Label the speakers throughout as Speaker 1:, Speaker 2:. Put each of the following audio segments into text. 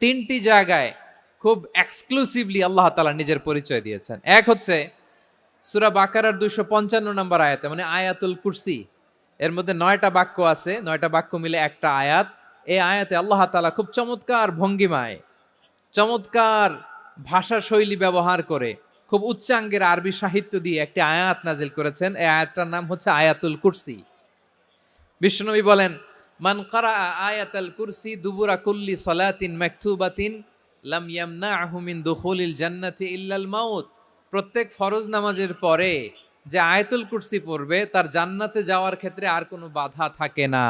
Speaker 1: তিনটি জায়গায় খুব এক্সক্লুসিভলি আল্লাহ তাআলা নিজের পরিচয় দিয়েছেন। এক হচ্ছে সূরা বাকারার 255 নম্বর আয়াতে, মানে আয়াতুল কুরসি। এর মধ্যে 9টা বাক্য আছে, 9টা বাক্য মিলে একটা আয়াত। এই আয়াতে আল্লাহ তাআলা খুব চমৎকার ভঙ্গিমায়, চমৎকার ভাষা শৈলী ব্যবহার করে, খুব উচ্চাঙ্গের আরবি সাহিত্য দিয়ে একটি আয়াত নাজিল করেছেন। এই আয়াতটার নাম হচ্ছে আয়াতুল কুরসি। বিশ্বনবী বলেন, মান কারা আয়াতাল কুরসি দুবুরা কুল্লি সলাতিন মাকতুবাতিন লাম ইয়ামনাহু মিন দুখুলিল জান্নাতি ইল্লাল মাউত। প্রত্যেক ফরজ নামাজের পরে যে আয়াতুল কুরসি পড়বে তার জান্নাতে যাওয়ার ক্ষেত্রে আর কোনো বাধা থাকে না,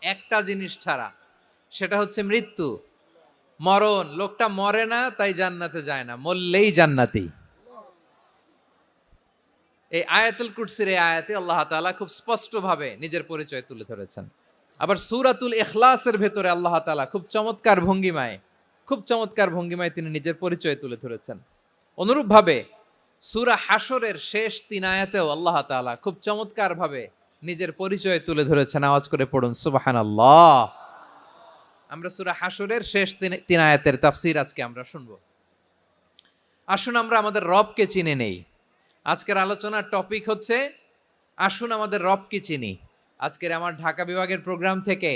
Speaker 1: একটা জিনিস ছাড়া, সেটা হচ্ছে মৃত্যু, মরণ। লোকটা মরে না তাই জান্নাতে যায় না, মরলেই জান্নাতি। এই আয়াতুল কুরসির এই আয়াতে আল্লাহ তাআলা খুব স্পষ্টভাবে নিজের পরিচয় তুলে ধরেছেন। আবার সূরাতুল ইখলাসের ভেতরে আল্লাহ তাআলা খুব চমৎকার ভঙ্গিমায় তিনি নিজের পরিচয় তুলে ধরেছেন। অনুরূপভাবে সূরা হাশরের শেষ 3 আয়াতেও আল্লাহ তাআলা খুব চমৎকার ভাবে নিজের পরিচয় তুলে ধরেছেন। আওয়াজ করে পড়ুন সুবহানাল্লাহ। আমরা সূরা হাশরের শেষ 3 আয়াতের তাফসীর আজকে আমরা শুনবো। আসুন আমরা আমাদের রবকে চিনে নেই। আজকের আলোচনার টপিক হচ্ছে আসুন আমাদের রবকে চিনি। আজকের আমার ঢাকা বিভাগের প্রোগ্রাম থেকে,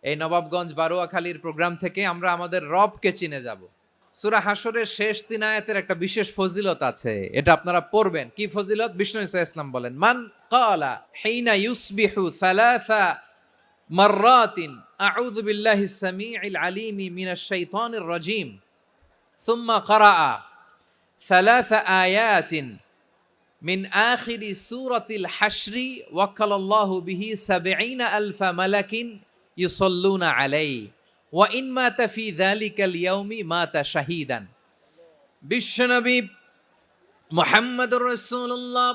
Speaker 1: এই নবাবগঞ্জ বারোয়াখালীর প্রোগ্রাম থেকে আমরা আমাদের রবকে চিনে যাব। সূরা হাশরের শেষ 3 আয়াতের একটা বিশেষ ফজিলত আছে, এটা আপনারা পড়বেন। কি ফজিলত? বিষ্ণু ইসা ইসলাম বলেন, মান ক্বালা হিনা ইউসবিহু সালাসা মাররাতিন আউযু বিল্লাহিস সামিউল আলিমি মিনাশ শাইতানির রাজীম সুম্মা ক্বারাআ সালাসা আয়াতিন মিন আখিরি সূরাতিল হাশরি ওয়াক্কালাল্লাহু বিহি ৭০,০০০ মালাকিন ইউসাল্লুনা আলাইহি ওয়া ইন মাতা ফি যালিকাল ইয়াউমি মাতা শাহীদান। বিশ্বনবী মুহাম্মদুর রাসূলুল্লাহ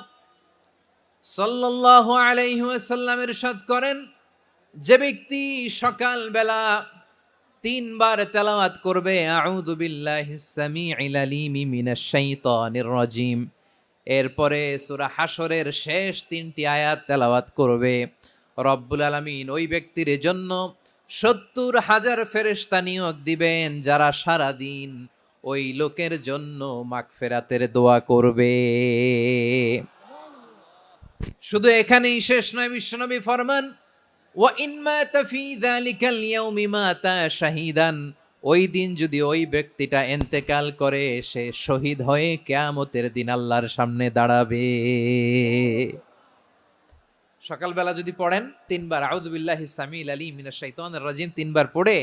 Speaker 1: সাল্লাল্লাহু আলাইহি ওয়াসাল্লাম ইরশাদ করেন, যে ব্যক্তি সকাল বেলা 3 বার তেলাওয়াত করবে আউযু বিল্লাহিস সামিউল আলিমি মিনাশ শাইতানির রাজীম, এরপরে সূরা হাশরের শেষ 3টি আয়াত তেলাওয়াত করবে, রব্বুল আলামিন ওই ব্যক্তির জন্য ৭০,০০০ ফেরেশতা নিয়োগ দিবেন যারা সারা দিন ওই লোকের জন্য মাগফিরাতের দোয়া করবে। শুধু এখানেই শেষ নয়, বিশ্বনবী ফরমান, ওয়া ইন মাতা ফি যালিকাল ইয়াউমি মাতা শাহীদান, ওই দিন যদি ওই ব্যক্তিটা ইন্তেকাল করে সে শহীদ হয়ে কিয়ামতের দিন আল্লাহর সামনে দাঁড়াবে। সকালবেলা যদি পড়েন 3 বার আউযু বিল্লাহিস সামিউল আলিম মিনাশ শাইতানির রাজীম 3 বার পড়ে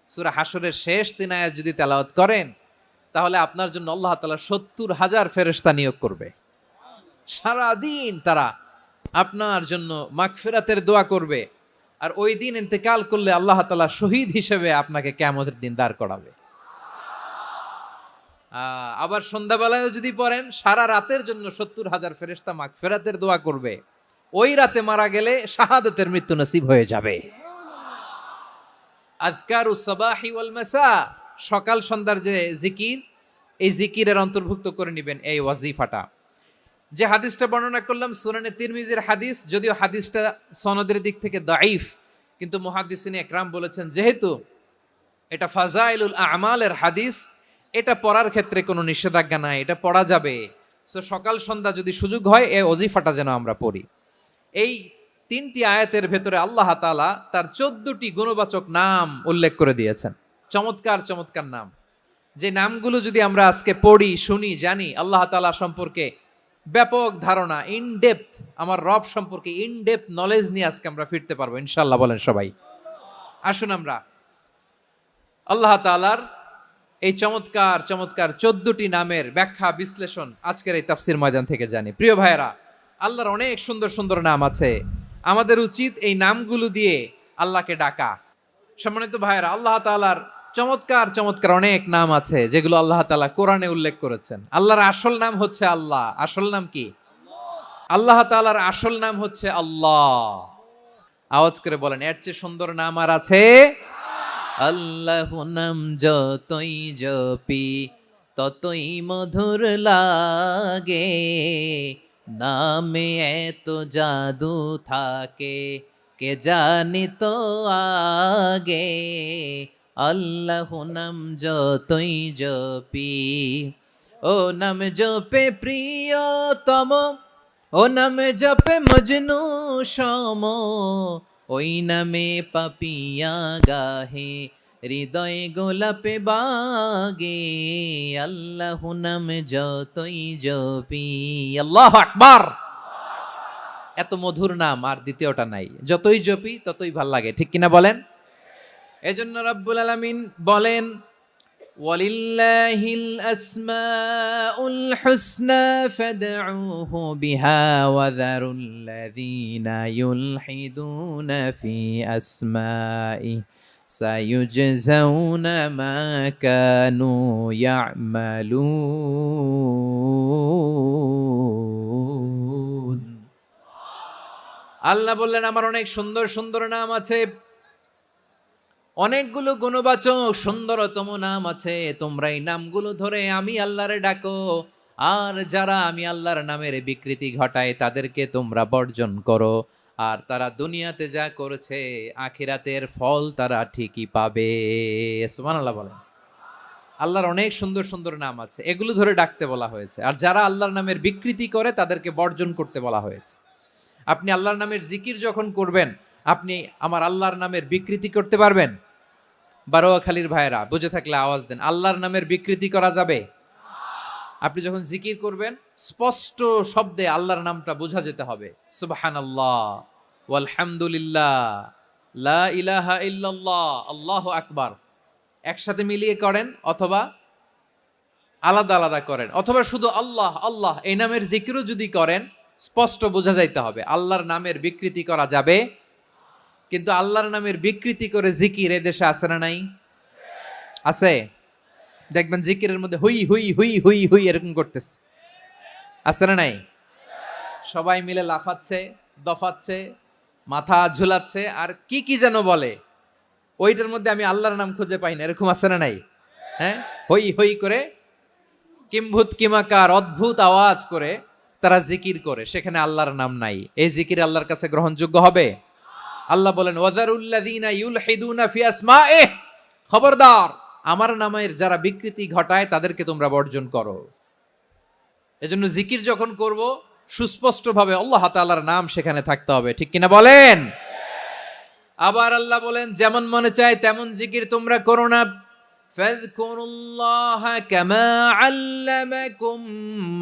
Speaker 1: সূরা হাশরের শেষ 3 আয়াত যদি তেলাওয়াত করেন, তাহলে আপনার জন্য আল্লাহ তাআলা ৭০,০০০ ফেরেশতা নিয়োগ করবে। সারা দিন তারা আপনার জন্য মাগফিরাতের দোয়া করবে। আর ওই দিন ইন্তেকাল করলে আল্লাহ তাআলা শহীদ হিসেবে আপনাকে কিয়ামতের দিন দাঁড় করাবে। আবার সন্ধ্যাবেলায় যদি পড়েন, সারা রাতের জন্য ৭০,০০০ ফেরেশতা মাগফিরাতের দোয়া করবে। ওই রাতে মারা গেলে শাহাদাতের মৃত্যু নসিব হয়ে যাবে। আযকারুস সাবাহি ওয়াল মাসা, সকাল সন্ধ্যার যে জিকির, এই জিকিরের অন্তর্ভুক্ত করে নেবেন এই ওয়াজিফাটা। যে হাদিসটা বর্ণনা করলাম সুনানে তিরমিজির হাদিস, যদিও হাদিসটা সনদের দিক থেকে দাঈফ, কিন্তু মুহাদ্দিসিন একরাম বলেছেন যেহেতু এটা ফাজাইলুল আমালের হাদিস, এটা পড়ার ক্ষেত্রে কোনো নিষেধাজ্ঞা নাই, এটা পড়া যাবে। সো সকাল সন্ধ্যা যদি সুযোগ হয় এই ওয়াজিফাটা যেন আমরা পড়ি। এই 3টি আয়াতের ভেতরে আল্লাহ তাআলা তার 14টি গুণবাচক নাম উল্লেখ করে দিয়েছেন। চমৎকার চমৎকার নাম, যে নামগুলো যদি আমরা আজকে পড়ি, শুনি, জানি, আল্লাহ তাআলা সম্পর্কে ব্যাপক ধারণা, ইন ডেপথ, আমার রব সম্পর্কে ইন ডেপথ নলেজ নিয়ে আজকে আমরা ফিরতে পারবো ইনশাআল্লাহ। বলেন সবাই। আসুন আমরা আল্লাহ তাআলার এই চমৎকার চমৎকার 14টি নামের ব্যাখ্যা বিশ্লেষণ আজকের এই তাফসীর ময়দান থেকে জানি। প্রিয় ভাইয়েরা, আল্লাহর অনেক সুন্দর সুন্দর নাম আছে, আমাদের উচিত এই নামগুলো দিয়ে আল্লাহকে ডাকা। সম্মানিত ভাইয়েরা, আল্লাহ তাআলার চমৎকার চমৎকার অনেক নাম আছে যেগুলো আল্লাহ তাআলা কোরআনে উল্লেখ করেছেন। আল্লাহর আসল নাম হচ্ছে আল্লাহ। আসল নাম কি? আল্লাহ তাআলার আসল নাম হচ্ছে আল্লাহ। আওয়াজ করে বলেন, এর চেয়ে সুন্দর নাম আর আছে? আল্লাহ নাম যতই জপি ততই মধুর লাগে, নামে এত জাদু থাকে কে জানি তো আগে। আল্লাহ নাম যতই জপি, ও নাম জপে প্রিয়তম, ও নামে জপে মজনু সম, ওই নামে পাপিয়া গাহে, হৃদয়ে গোলাপে বাগে, আল্লাহ নাম যতই জপি। আল্লাহু আকবার। এত মধুর নাম আর দ্বিতীয়টা নাই, যতই জপি ততই ভাল লাগে, ঠিক কিনা বলেন? এজন্য রব্বুল আলামিন বলেন, ওয়ালিল্লাহিল আসমাউল হুসনা ফাদউহু বিহা ওয়া যারুল্লাযীনা ইউলহিদুনা ফি আসমাইহি সায়ুজজাউনা মা কানু ইয়ামালুন। আল্লাহ বললেন, আমার অনেক সুন্দর সুন্দর নাম আছে, অনেকগুলো গুণবাচক সুন্দরতম নাম আছে, তোমরা এই নামগুলো ধরে আমি আল্লাহরে ডাকো, আর যারা আমি আল্লাহর নামের বিকৃতি ঘটায় তাদেরকে তোমরা বর্জন করো, আর তারা দুনিয়াতে যা করেছে আখিরাতের ফল তারা ঠিকই পাবে। সুবহানাল্লাহ বলেন। আল্লাহর অনেক সুন্দর সুন্দর নাম আছে, এগুলো ধরে ডাকতে বলা হয়েছে, আর যারা আল্লাহর নামের বিকৃতি করে তাদেরকে বর্জন করতে বলা হয়েছে। আপনি আল্লাহর নামের জিকির যখন করবেন, আপনি আমার আল্লাহর নামের বিকৃতি করতে পারবেন? বারোয়াখালীর ভাইরা বুঝে থাকলে আওয়াজ দেন, আল্লাহর নামের বিকৃতি করা যাবে? আপনি যখন জিকির করবেন স্পষ্ট শব্দে আল্লাহর নামটা বোঝা যেতে হবে। সুবহানাল্লাহ, ওয়ালহামদুলিল্লাহ, লা ইলাহা ইল্লাল্লাহ, আল্লাহু আকবার। একসাথে মিলিয়ে করেন অথবা আলাদা আলাদা করেন, অথবা শুধু আল্লাহ আল্লাহ এই নামের জিকিরও যদি করেন স্পষ্ট বোঝা যাইতে হবে। আল্লাহর নামের বিকৃতি করা যাবে, কিন্তু আল্লাহর নামের বিকৃতি করে জিকির এ দেশে আছে না নাই? আছে। দেখবেন জিকিরের মধ্যে হুই হুই হুই হুই হুই এরকম করতেছে, আছে না নাই? সবাই মিলে লাফাচ্ছে, দফাচ্ছে, মাথা ঝুলাচ্ছে, আর কি কি যেন বলে, ওইটার মধ্যে আমি আল্লাহর নাম খুঁজে পাই না, এরকম আছে না নাই? হ্যাঁ, হই হই করে কিম্ভূত কিমাকার অদ্ভুত আওয়াজ করে তারা জিকির করে, সেখানে আল্লাহর নাম নাই। এই জিকির আল্লাহর কাছে গ্রহণযোগ্য হবে? আল্লাহ বলেন, ওয়াযারুল্লাযীনা ইউলহিদুনা ফি আসমাইহি, খবরদার আমার নামের যারা বিকৃতি ঘটায় তাদেরকে তোমরা বর্জন করো। এজন্য জিকির যখন করব সুস্পষ্টভাবে আল্লাহ তাআলার নাম সেখানে থাকতে হবে, ঠিক কিনা বলেন? আবার আল্লাহ বলেন, যেমন মনে চায় তেমন জিকির তোমরা করো না। ফাযকুরুল্লাহা কামা আল্লামাকুম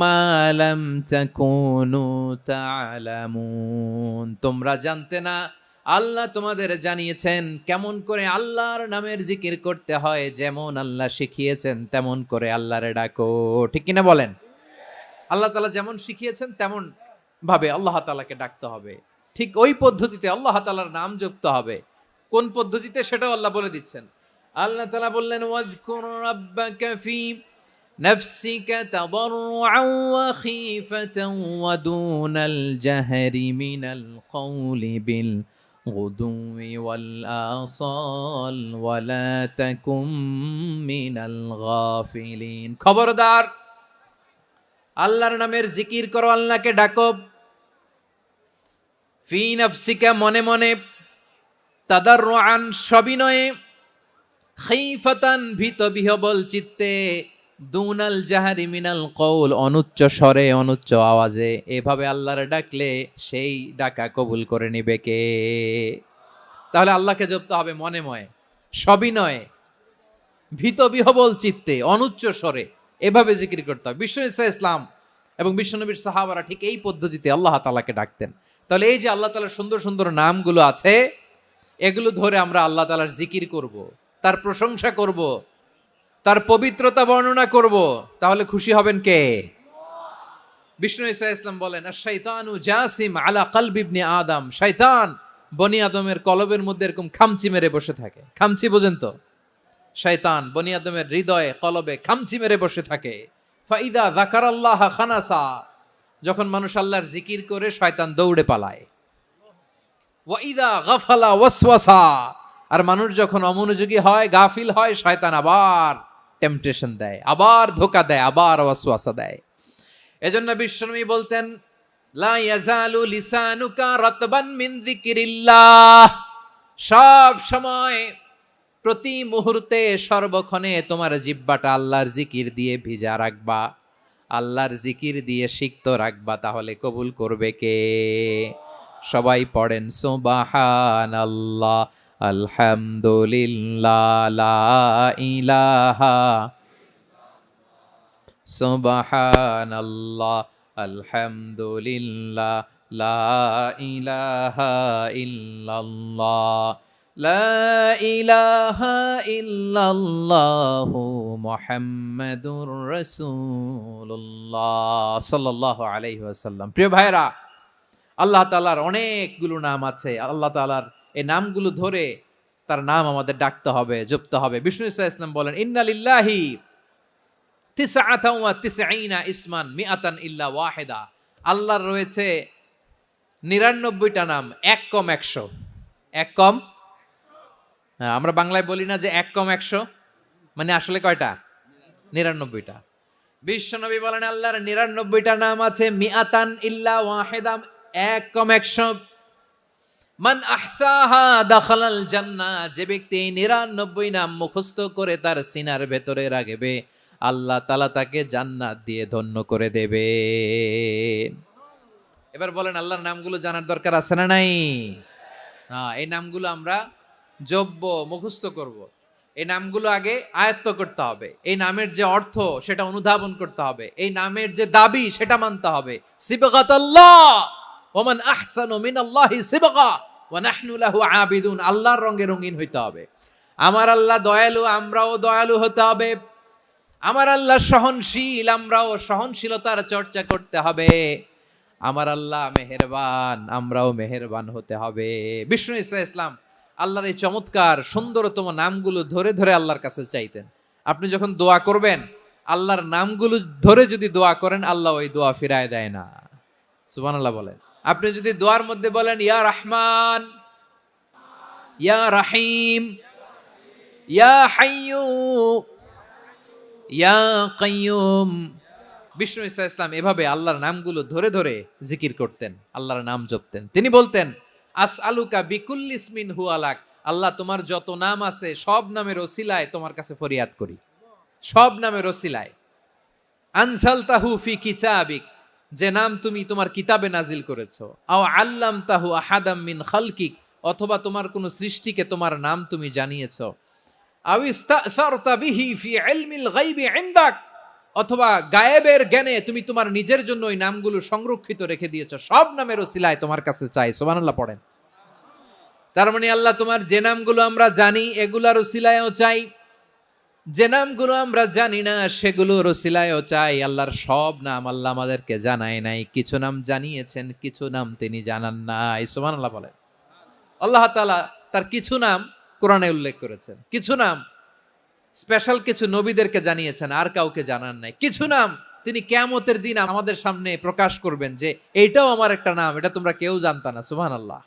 Speaker 1: মা লাম তাকুনু তা'লামুন। তোমরা জানতে না, আল্লাহ তোমাদের জানিয়েছেন কেমন করে আল্লাহর নামের জিকির করতে হয়, যেমন আল্লাহ শিখিয়েছেন তেমন করে আল্লাহরে ডাকো, ঠিক কিনা বলেন? আল্লাহ তাআলা যেমন শিখিয়েছেন তেমন ভাবে আল্লাহ তাআলাকে ডাকতে হবে, ঠিক ওই পদ্ধতিতে আল্লাহ তাআলার নাম জপতে হবে। কোন পদ্ধতিতে সেটাও আল্লাহ বলে দিচ্ছেন। আল্লাহ তাআলা বললেন, ওয়াজকুর রাব্বাকা ফি নাফসিকা তাদাররুআন ওয়া খীফাতান ওয়া দুনাল জাহরি মিনাল কওলি বিল গুদুই ওয়াল আসাল ওয়া লা তাকুম মিনাল গাফিলিন। খবরদার আল্লাহর নামের জিকির করো, আল্লাহকে ডাকো। ফি নাফসিকা মনে মনে, তাদাররুআন সবিনয়ে, খাইফাতান ভীত বিহবল চিত্তে, দুনাল জাহারি মিনাল কওল অনুচ্চ স্বরে অনুচ্চ আওয়াজে। এভাবে আল্লাহর ডাকলে সেই ডাকা কবুল করে নিবে কে? তাহলে আল্লাহকে জপতে হবে মনে মনে, সবিনয়ে, ভীত বিহবল চিত্তে, অনুচ্চ স্বরে, এভাবে জিকির করতে হবে। বিশ্ব ইসলাম এবং বিশ্বনবীর সাহাবারা ঠিক এই পদ্ধতিতে আল্লাহ তাআলাকে ডাকতেন। তাহলে এই যে আল্লাহ তাআলার সুন্দর সুন্দর নামগুলো আছে, এগুলো ধরে আমরা আল্লাহ তাআলার জিকির করব, তার প্রশংসা করব, তার পবিত্রতা বর্ণনা করব, তাহলে খুশি হবেন কে? বিষ্ণু ঈসা ইসলাম বলেন, আশ-শাইতানু জাসিম আলা কলবি ইবনে আদম। শয়তান বনি আদমের কলবের মধ্যে এরকম খামচি মেরে বসে থাকে। খামচি বোঝেন তো? শয়তান বনি আদমের হৃদয়ে কলবে খামচি মেরে বসে থাকে। ফাইদা যাকারাল্লাহ খানাসা, যখন মানুষ আল্লাহর জিকির করে শয়তান দৌড়ে পালায়। ওয়াইদা গাফালা ওয়াসওয়াসা, আর মানুষ যখন অমনোযোগী হয়, গাফিল হয়, শয়তান আবার টেম্পটেশন দেয়, আবার ধোঁকা দেয়, আবার ওয়াসওয়াসা দেয়। এজন্য বিশ্বনবী বলতেন, লা ইয়াজালু লিসানুকা রাতবান মিন যিকরিল্লাহ, সব সময় প্রতি মুহূর্তে সর্বক্ষণে তোমার জিহ্বাটা আল্লাহর জিকির দিয়ে ভিজা রাখবা, আল্লাহর জিকির দিয়ে সিক্ত রাখবা, তাহলে কবুল করবে কে? সবাই পড়েন সুবহানাল্লাহ, আলহামদুলিল্লাহ, লা ইলাহা, সুবহানাল্লাহ, আলহামদুলিল্লাহ, লা ইলাহা ইল্লাল্লাহ, লা ইলাহা ইল্লাল্লাহু মুহাম্মাদুর রাসূলুল্লাহ সাল্লাল্লাহু আলাইহি ওয়াসাল্লাম। প্রিয় ভাইরা, আল্লাহ তাআলার অনেকগুলো নাম আছে। আল্লাহ তাআলার এই নামগুলো ধরে তার নাম আমাদের ডাকতে হবে, জপতে হবে। বিষ্ণু ইসলাম বলেন, ইন্না লিল্লাহি তিসআতান ওয়া তিসঈনা ইসমান মিআতান ইল্লা ওয়াহিদা। আল্লাহর রয়েছে 99টা নাম, এক কম 100। এক কম, আমরা বাংলায় বলি না যে এক কম 100, মানে আসলে কয়টা? 99টা। বিশ্বনবী বলেন আল্লাহর 99টা নাম আছে, মিআতান ইল্লা ওয়াহিদা, এক কম 100। মান আহসাহা দাখালাল জান্নাহ, যে ব্যক্তি 99 নাম মুখস্থ করে তার সিনার ভেতরে রাখবে, আল্লাহ তাআলা তাকে জান্নাত দিয়ে ধন্য করে দেবে। এবার বলেন, আল্লাহর নামগুলো জানার দরকার আছে না নাই? এই নামগুলো আমরা জপব, মুখস্থ করব। এই নামগুলো আগে আয়ত্ত করতে হবে। এই নামের যে অর্থ সেটা অনুধাবন করতে হবে। এই নামের যে দাবি সেটা মানতে হবে। সিবগাতাল্লাহ ওয়া মান আহসানু মিনাল্লাহি সিবগা ওয়া নাহনু লাহু আবিদুন। আল্লাহর রঙে রঙিন হইতে হবে। আমার আল্লাহ দয়ালু, আমরাও দয়ালু হতে হবে। আমার আল্লাহ সহনশীল, আমরাও সহনশীলতার চর্চা করতে হবে। আমার আল্লাহ মেহেরবান, আমরাও মেহেরবান হতে হবে। বিষ্ণু ঈসা ইসলাম আল্লাহর এই চমৎকার সুন্দরতম নামগুলো ধরে ধরে আল্লাহর কাছে চাইতেন। আপনি যখন দোয়া করবেন, আল্লাহর নামগুলো ধরে যদি দোয়া করেন, আল্লাহ ওই দোয়া ফিরায় দেয় না। সুবহানাল্লাহ বলেন। আপনি যদি দোয়ার মধ্যে বলেন ইয়া রহমান, ইয়া রাহিম, ইয়া হাইয়্যু, ইয়া কাইয়্যুম। বিষ্ণু ঈসা ইসলাম এভাবে আল্লাহর নামগুলো ধরে ধরে জিকির করতেন, আল্লাহর নাম জপতেন। তিনি বলতেন, আসআলুকা বিকুল্লি ইসমিন হুয়া লাক, আল্লাহ তোমার যত নাম আছে সব নামের ওসিলায় তোমার কাছে ফরিয়াদ করি, সব নামের ওসিলায়। আনজালতাহু ফি কিতাবিক, যে নাম তুমি তোমার কিতাবে নাজিল করেছো। আও আল্লামতাহু আহাদাম মিন খালকিক, অথবা তোমার কোন সৃষ্টিকে তোমার নাম তুমি জানিয়েছো। আও ইস্তাসারতা বিহি ফি ইলমিল গায়বি ইনদাক, অথবা গায়েবের জ্ঞানে তুমি তোমার নিজের জন্য ওই নামগুলো সংরক্ষিত রেখে দিয়েছো। সব নামের ওসিলায় তোমার কাছে চাই। সুবহানাল্লাহ পড়েন। তার মানে আল্লাহ তোমার যে নামগুলো আমরা জানি এগুলার ওসিলায়ও চাই, যে নামগুলো আমরা জানি না সেগুলোর ওসিলায়ও চাই। আল্লাহর সব নাম আল্লাহ আমাদেরকে জানায় নাই, কিছু নাম জানিয়েছেন, কিছু নাম তিনি জানান নাই। সুবহানাল্লাহ বলেন। আল্লাহ তাআলা তার কিছু নাম কোরআনে উল্লেখ করেছেন, কিছু নাম স্পেশাল কিছু নবীদেরকে জানিয়েছেন, আর কাউকে জানান নাই। কিছু নাম তিনি কিয়ামতের দিন আমাদের সামনে প্রকাশ করবেন যে এইটাও আমার একটা নাম, এটা তোমরা কেউ জানতা না। সুবহানাল্লাহ।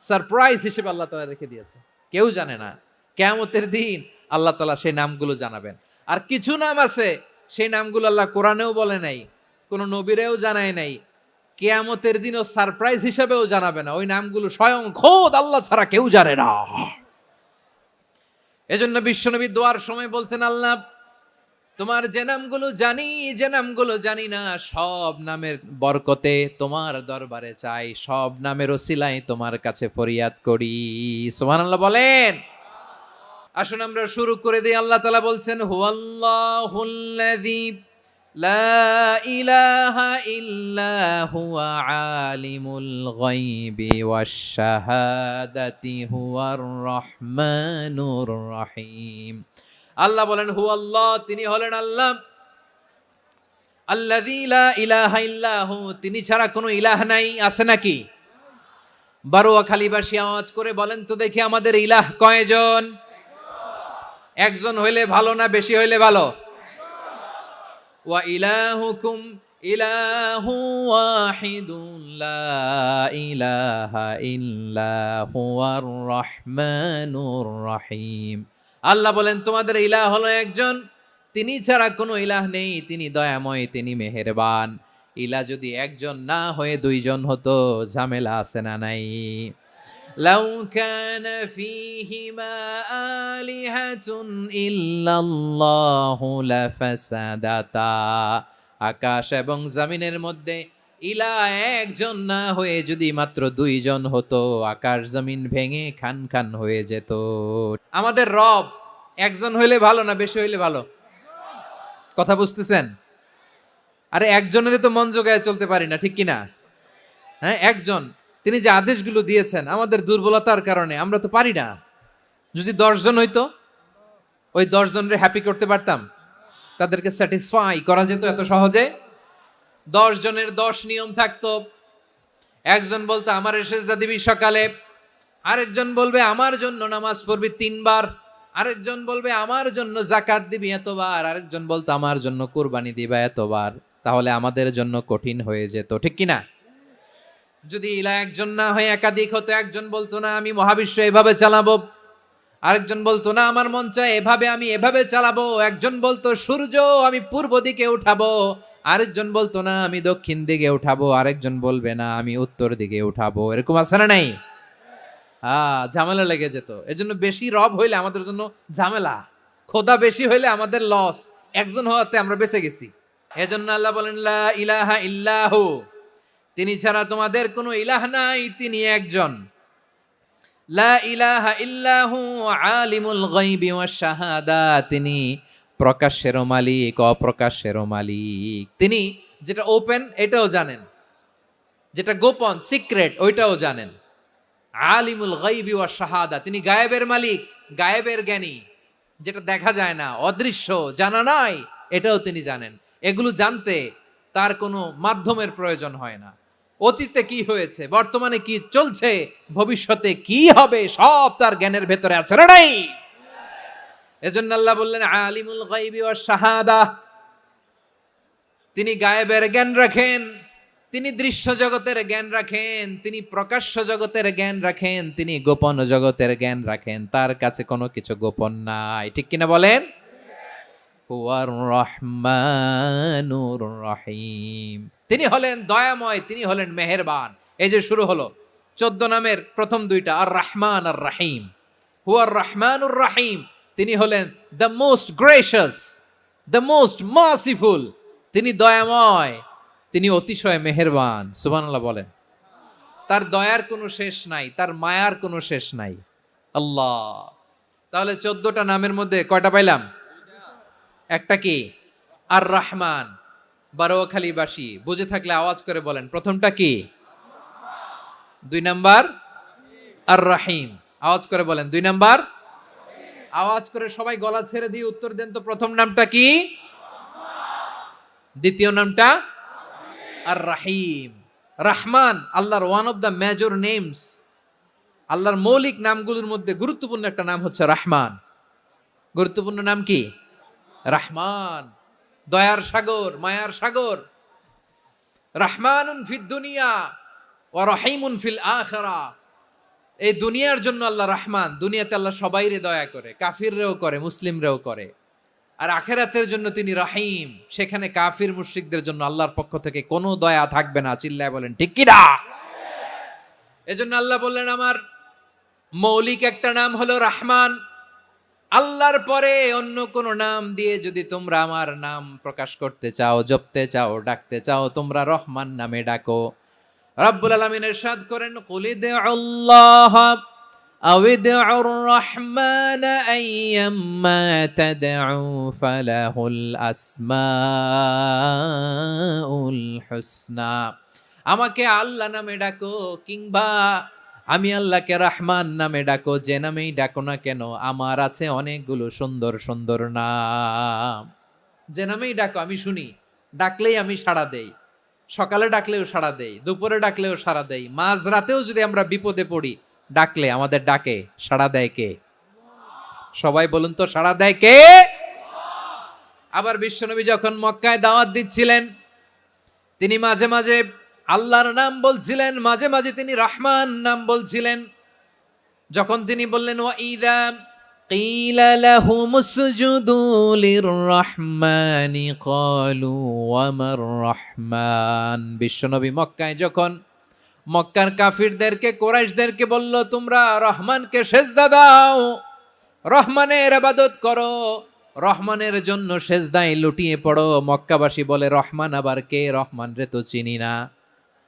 Speaker 1: সারপ্রাইজ হিসেবে আল্লাহ তাআলা রেখে দিয়েছে, কেউ জানে না। কিয়ামতের দিন আল্লাহ তাআলা সেই নামগুলো জানাবেন। আর কিছু নাম আছে সেই নামগুলো আল্লাহ কোরআনেও বলে নাই, কোন নবীরেও জানায় নাই, কিয়ামতের দিনও সারপ্রাইজ হিসেবেও জানাবে না। ওই নামগুলো স্বয়ং খোদ আল্লাহ ছাড়া কেউ জানে না। এজন্য বিশ্বনবী দোয়ার সময় বলতেন, আল্লাহ তোমার যে নামগুলো জানি, যে নামগুলো জানি না, সব নামের বরকতে তোমার দরবারে চাই, সব নামের ওসিলায় তোমার কাছে ফরিয়াদ করি। সুবহানাল্লাহ বলেন। আসুন আমরা শুরু করে দিই। আল্লাহ তাআলা বলছেন, হুয়াল্লাহুল্লাযী লা ইলাহা ইল্লা হুয়া আলিমুল গায়বি ওয়াশ শাহাদাতি হুয়ার রহমানুর রহিম। আল্লাহ বলেন, হুয়াল্লাহ, তিনি হলেন আল্লাহ, আল্লাযী লা ইলাহা ইল্লাহু, তিনি ছাড়া কোনো ইলাহ নাই। আছে নাকি? বারোয়াখালীবাসী আওয়াজ করে বলেন তো দেখি, আমাদের ইলাহ কয়জন? একজন হইলে ভালো না বেশি হইলে ভালো? ওয়া ইলাহুকুম ইলাহু ওয়াহিদুন লা ইলাহা ইল্লা হুয়ার রহমানুর রহিম। আল্লাহ বলেন, তোমাদের ইলাহ হলো একজন, তিনি ছাড়া কোনো ইলাহ নেই, তিনি দয়াময়, তিনি মেহেরবান। ইলাহ যদি একজন না হয়ে দুইজন হতো, ঝামেলা আছে না নাই? লাউ কানা ফীহিমা আলিহাতুন ইল্লাল্লাহু লাফাসাদাতা, আকাশ এবং জমিনের মধ্যে ইলাহ একজন না হয়ে যদি মাত্র দুইজন হতো, আকাশ জমিন ভেঙে খান খান হয়ে যেত। আমাদের রব একজন হইলে ভালো না বেশি হইলে ভালো? কথা বুঝতেছেন? আরে একজনের তো মন জোগায় চলতে পারি না, ঠিক কিনা? হ্যাঁ, একজন, তিনি যে আদেশগুলো দিয়েছেন আমাদের দুর্বলতার কারণে আমরা তো পারি না। যদি 10 জন হইতো, ওই 10 জনের হ্যাপি করতে পারতাম, তাদেরকে স্যাটিসফাই করা যেত এত সহজে? 10 জনের 10 নিয়ম থাকতো। একজন বলতো আমার সেজদা দিবি সকালে, আরেকজন বলবে আমার জন্য নামাজ পড়বি 3 বার, আরেকজন বলবে আমার জন্য যাকাত দিবি এতবার, আরেকজন বলতো আমার জন্য কুরবানি দিবা এতবার। তাহলে আমাদের জন্য কঠিন হয়ে যেত, ঠিক কিনা? যদি ইলাহ একজন না হয়ে একাধিক হতো, একজন বলতো না আমি মহাবিশ্ব এভাবে চালাবো, আরেকজন বলতো না আমার মন চায় এভাবে, আমি এভাবে চালাবো, একজন বলতো সূর্য আমি পূর্ব দিকে উঠাবো, আরেকজন বলতো না আমি দক্ষিণ দিকে উঠাবো, আরেকজন বলবে না আমি উত্তর দিকে উঠাবো। এরকম আছে না নাই? ঝামেলা লেগে যেত। এজন্য বেশি রব হইলে আমাদের জন্য ঝামেলা, খোদা বেশি হইলে আমাদের লস। একজন হওয়াতে আমরা বেঁচে গেছি। এজন্য আল্লাহ বলেন লা ইলাহা ইল্লাহু, তিনি ছাড়া তোমাদের কোনো ইলাহ নাই, তিনি একজন। লা ইলাহা ইল্লাহু আলিমুল গায়বি ওয়াশ শাহাদা, তিনি প্রকাশ্যেরও মালিক অপ্রকাশ্যেরও মালিক। তিনি যেটা ওপেন এটাও জানেন, যেটা গোপন সিক্রেট ওইটাও জানেন। আলিমুল গায়বি ওয়াশ শাহাদা, তিনি গায়েবের মালিক, গায়েবের জ্ঞানী, যেটা দেখা যায় না, অদৃশ্য, জানা নাই, এটাও তিনি জানেন। এগুলো জানতে তার কোনো মাধ্যমের প্রয়োজন হয় না। অতীতে কি হয়েছে, বর্তমানে কি চলছে, ভবিষ্যতে কি হবে, সব তার জ্ঞানের ভেতরে আছে না নাই? এজন্য আল্লাহ বললেন আলিমুল গায়বি ওয়াশ শাহাদা, তিনি গায়েবের জ্ঞান রাখেন, তিনি দৃশ্য জগতের জ্ঞান রাখেন, তিনি প্রকাশ্য জগতের জ্ঞান রাখেন, তিনি গোপন জগতের জ্ঞান রাখেন। তার কাছে কোনো কিছু গোপন নাই, ঠিক কিনা বলেন? হুয়ার রহমানুর রহিম, তিনি হলেন দয়াময়, তিনি হলেন মেহেরবান। এই যে শুরু হলো 14 নামের প্রথম দুইটা, আর রহমান আর রাহিম। হুয়ার রহমানুর রাহিম, তিনি হলেন the most gracious, the most merciful, তিনি দয়াময়, তিনি অতিশয় মেহেরবান। সুবহানাল্লাহ বলেন। তার দয়ার কোনো শেষ নাই, তার মায়ার কোনো শেষ নাই। আল্লাহ, তাহলে 14টা নামের মধ্যে কয়টা পাইলাম? একটা কি? আর রহমান। বারোয়াখালীবাসী বুঝে থাকলে আওয়াজ করে বলেন, প্রথমটা কি? 2 নাম্বার আর রাহিম। আওয়াজ করে বলেন 2 নাম্বার। আওয়াজ করে সবাই গলা ছেড়ে দিয়ে উত্তর দেন তো, প্রথম নামটা কি? দ্বিতীয় নামটা? আর রাহিম। রহমান আল্লাহর one of the major names, আল্লাহর মৌলিক নামগুলোর মধ্যে গুরুত্বপূর্ণ একটা নাম হচ্ছে রহমান। গুরুত্বপূর্ণ নাম কি? রহমান, দয়ার সাগর, মায়ার সাগর। রহমানুন ফিদ দুনিয়া ওয়া রহিমুন ফিল আখিরা, এই দুনিয়ার জন্য আল্লাহ রহমান, দুনিয়াতে আল্লাহ সবাইরে দয়া করে, কাফিররেও করে, মুসলিমরেও করে। আর আখিরাতের জন্য তিনি রহিম, সেখানে কাফির মুশরিকদের জন্য আল্লাহর পক্ষ থেকে কোনো দয়া থাকবে না। চিল্লায় বলেন ঠিক কি না? এজন্য আল্লাহ বললেন আমার মৌলিক একটা নাম হলো রহমান। আল্লাহর পরে অন্য কোন নাম দিয়ে যদি তোমরা আমার নাম প্রকাশ করতে চাও, জপতে চাও, ডাকতে চাও, তোমরা রহমান নামে ডাকো। রব্বুল আলামিন ইরশাদ করেন কুলিদুল্লাহ আউদিউর রহমান আইয়াম্মা তাদউ ফালাহুল আসমাউল হুসনা, আমাকে আল্লাহ নামে ডাকো কিংবা আমি আল্লাহকে রহমান নামে ডাকো, যে নামেই ডাকো না কেন আমার আছে অনেকগুলো সুন্দর সুন্দর নাম। যে নামেই ডাকো আমি শুনি, ডাকলেই আমি সাড়া দেই। সকালে ডাকলেও সাড়া দেই, দুপুরে ডাকলেও সাড়া দেই, মাঝরাতেও যদি আমরা বিপদে পড়ি ডাকলে আমাদের ডাকে সাড়া দেয় কে? সবাই বলুন তো, সাড়া দেয় কে? আবার বিশ্বনবী যখন মক্কায় দাওয়াত দিচ্ছিলেন, তিনি মাঝে মাঝে আল্লাহর নাম বলছিলেন, মাঝে মাঝে তিনি রহমান নাম বলছিলেন। যখন তিনি বললেন ওয়াইদা কিলা লাহুমুসজুদু লিররহমানি ক্বালু ওয়ামার রহমান, বিশ্বনবী মক্কায় যখন মক্কার কাফিরদেরকে, কুরাইশদেরকে বলল, তোমরা রহমানকে সেজদা দাও, রহমানের ইবাদত করো, রহমানের জন্য সেজদায় লুটিয়ে পড়ো। মক্কাবাসী বলে, রহমান আবার কে? রহমান রে তো চিনি না।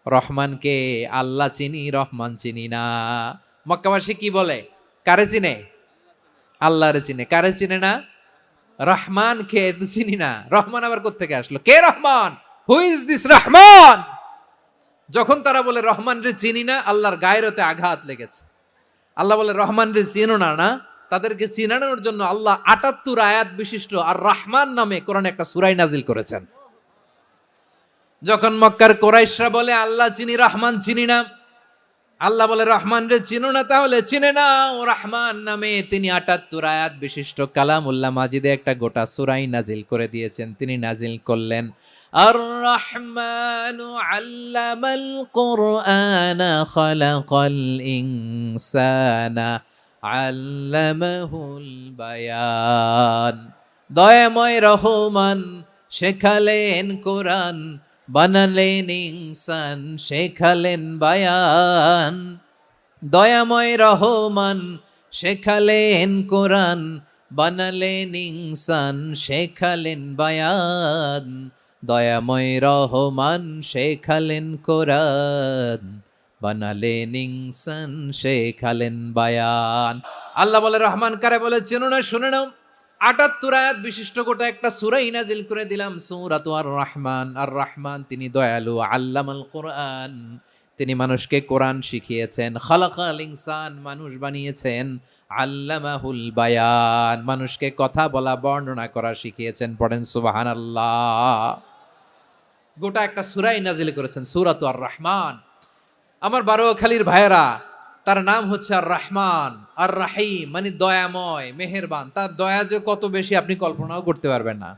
Speaker 1: রহমানকে? আল্লাহ চিনি, রহমান চিনি না। মক্কাবাসী কি বলে? কারে চিনে? আল্লাহরে চিনে। কারে চিনে না? রহমান কে তো চিনি না। রহমান আবার কোত্থেকে আসলো? কে Rahman? Who is this Rahman? যখন তারা বলে রহমান রে চিনি না, আল্লাহর গায়রতে আঘাত লেগেছে। আল্লাহ বলে, রহমান রে চিনো না? না, তাদেরকে চিনানোর জন্য আল্লাহ ৭৮ আয়াত বিশিষ্ট আর রহমান নামে কোরআনে একটা সূরা নাজিল করেছেন। যখন মক্কার কুরাইশরা বলে আল্লাহ চিনি, রহমান চিনি না, আল্লাহ বলে, রহমান রে চিনো না, তাহলে চিনে নাও রহমান নামে। তিনি ৭৮ আয়াত বিশিষ্ট কালামুল্লাহ মাজিদে একটা গোটা সূরাই নাজিল করে দিয়েছেন। তিনি নাজিল করলেন, আর রহমানু আল্লামাল কুরআনা খালাকাল ইনসানা আল্লামাহুল বায়ান। দয়াময় রহমান শেখালেন কোরআন, বানালেন ইনসান, শেখালেন বায়ান। দয়াময় রহমান শেখালেন কোরআন, বানালেন ইনসান, শেখালেন বায়ান। দয়াময় রহমান শেখালেন কোরআন, বানালেন ইনসান, শেখালেন বায়ান। আল্লাহ বলে, রহমান কারে বলে চেনো না? শুনে নাও, ৭৮ আয়াত বিশিষ্ট গোটা একটা সূরাই নাজিল করে দিলাম, সূরাতু আর রহমান। আর রহমান তিনি দয়ালু, আল্লামাল কোরআন, তিনি মানুষকে কোরআন শিখিয়েছেন। খালাকাল ইনসান, মানুষ বানিয়েছেন। আল্লামাহুল বায়ান, মানুষকে কথা বলা, বর্ণনা করা শিখিয়েছেন। পড়েন সুবহানাল্লাহ। গোটা একটা সূরাই নাজিল করেছেন, সূরাতু আর রহমান। আমার বারোয়াখালীর ভাইয়েরা, তার নাম হচ্ছে আর রহমান আর রাহিম, মানে দয়াময়, মেহেরবান। তার দয়া যে কত বেশি আপনি কল্পনাও করতে পারবেন না,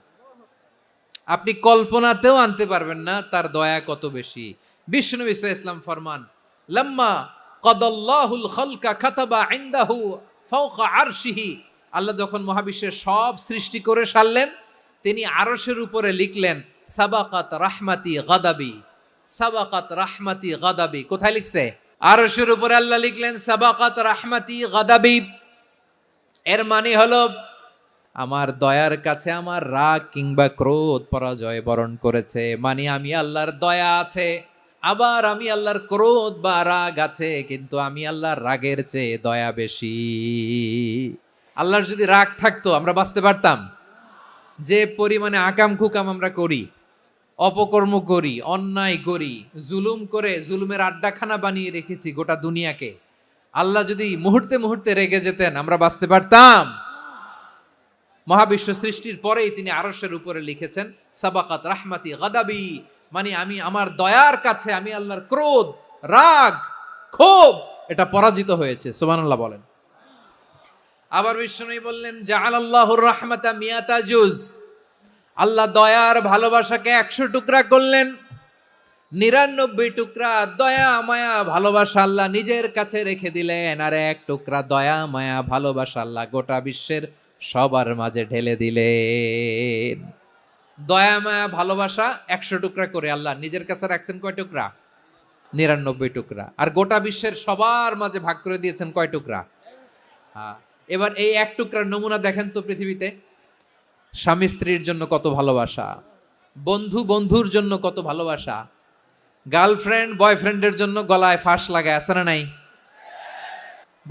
Speaker 1: আপনি কল্পনাতেও আনতে পারবেন না তার দয়া কত বেশি। বিশ্বনবী সাল্লাল্লাহু আলাইহি ওয়াসাল্লাম ফরমান, লাম্মা কাদাল্লাহুল খালকা কাতাবা ইনদাহু ফাওকা আরশিহি। আল্লাহ যখন মহাবিশ্বের সব সৃষ্টি করে সারলেন, তিনি আরশের উপরে লিখলেন, সাবাকাত রাহমাতি গাদাবি, সাবাকাত রাহমাতি গাদাবি। কোথায় লিখছে? আরশের উপরে আল্লাহ লিখলেন, সাবাকাত রাহমাতি গাদাবি। এর মানে হলো, আমার দয়ার কাছে আমার রাগ কিংবা ক্রোধ পরাজয় বরণ করেছে। মানে আমি আল্লাহর দয়া আছে, আবার আমি আল্লাহর ক্রোধ বা রাগ আছে, কিন্তু আমি আল্লাহর রাগের চেয়ে দয়া বেশি। আল্লাহর যদি রাগ থাকতো আমরা বাঁচতে পারতাম? যে পরিমাণে আকাম কুকাম আমরা করি, অপকর্ম করি, অন্যায় করি, জুলুম করে জুলুমের আড্ডাখানা বানিয়ে রেখেছি গোটা দুনিয়াকে, আল্লাহ যদি মুহূর্তে মুহূর্তে রেগে যেতেন আমরা বাঁচতে পারতাম? মহাবিশ্ব সৃষ্টির পরেই তিনি আরশের উপরে লিখেছেন, সাবাকাত রাহমাতি গাদাবি, মানে আমি আমার দয়ার কাছে আমি আল্লাহর ক্রোধ, রাগ, ক্ষোভ এটা পরাজিত হয়েছে। সুবহানাল্লাহ বলেন। আবার বিষ্ণু বললেন, জাআলাল্লাহুর রাহমাতা মিয়াতা জুজ। আল্লাহ দয়ার ভালোবাসাকে ১০০ টুকরা করলেন। ৯৯ টুকরা দয়া মায়া ভালোবাসা আল্লাহ নিজের কাছে রেখে দিলেন, আর ১ টুকরা দয়া মায়া ভালোবাসা আল্লাহ গোটা বিশ্বের সবার মাঝে ঢেলে দিলেন। দয়া মায়া ভালোবাসা ১০০ টুকরা করে আল্লাহ নিজের কাছে রাখছেন কয় টুকরা? ৯৯ টুকরা। আর গোটা বিশ্বের সবার মাঝে ভাগ করে দিয়েছেন কয় টুকরা? এবার এই ১ টুকরার নমুনা দেখেন তো পৃথিবীতে। স্বামী স্ত্রীর জন্য কত ভালোবাসা, বন্ধু বন্ধুর জন্য কত ভালোবাসা, গার্লফ্রেন্ড বয়ফ্রেন্ডের জন্য গলায় ফাঁস লাগায়, আছে না নাই?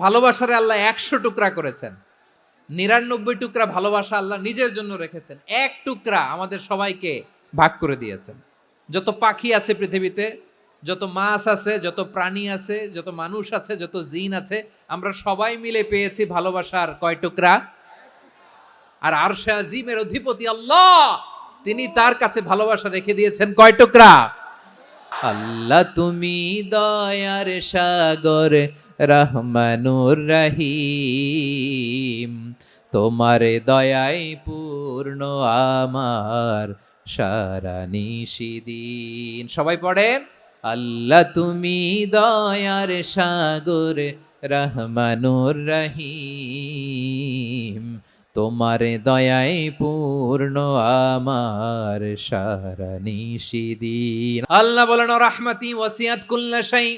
Speaker 1: ভালোবাসারে আল্লাহ ১০০ টুকরা করেছেন। ৯৯ টুকরা ভালোবাসা আল্লাহ নিজের জন্য রেখেছেন, ১ টুকরা আমাদের সবাইকে ভাগ করে দিয়েছেন। যত পাখি আছে পৃথিবীতে, যত মাছ আছে, যত প্রাণী আছে, যত মানুষ আছে, যত জিন আছে, আমরা সবাই মিলে পেয়েছি ভালোবাসার কয় টুকরা? আর আরশে আজিমের অধিপতি আল্লাহ, তিনি তার কাছে ভালোবাসা রেখে দিয়েছেন কয় টুকরা? আল্লাহ তুমি দয়ার সাগর, রহমানুর রহিম, তোমার দয়াই পূর্ণ আমার সারা নিশিদিন। সবাই পড়েন, আল্লাহ তুমি দয়ার সাগর, রহমানুর রহিম, তোমার দয়াই পূর্ণ আমার সারা নিশিদিন। আল্লাহ বলেন, রাহমাতি ওয়াসিআত কুল্লা শাই,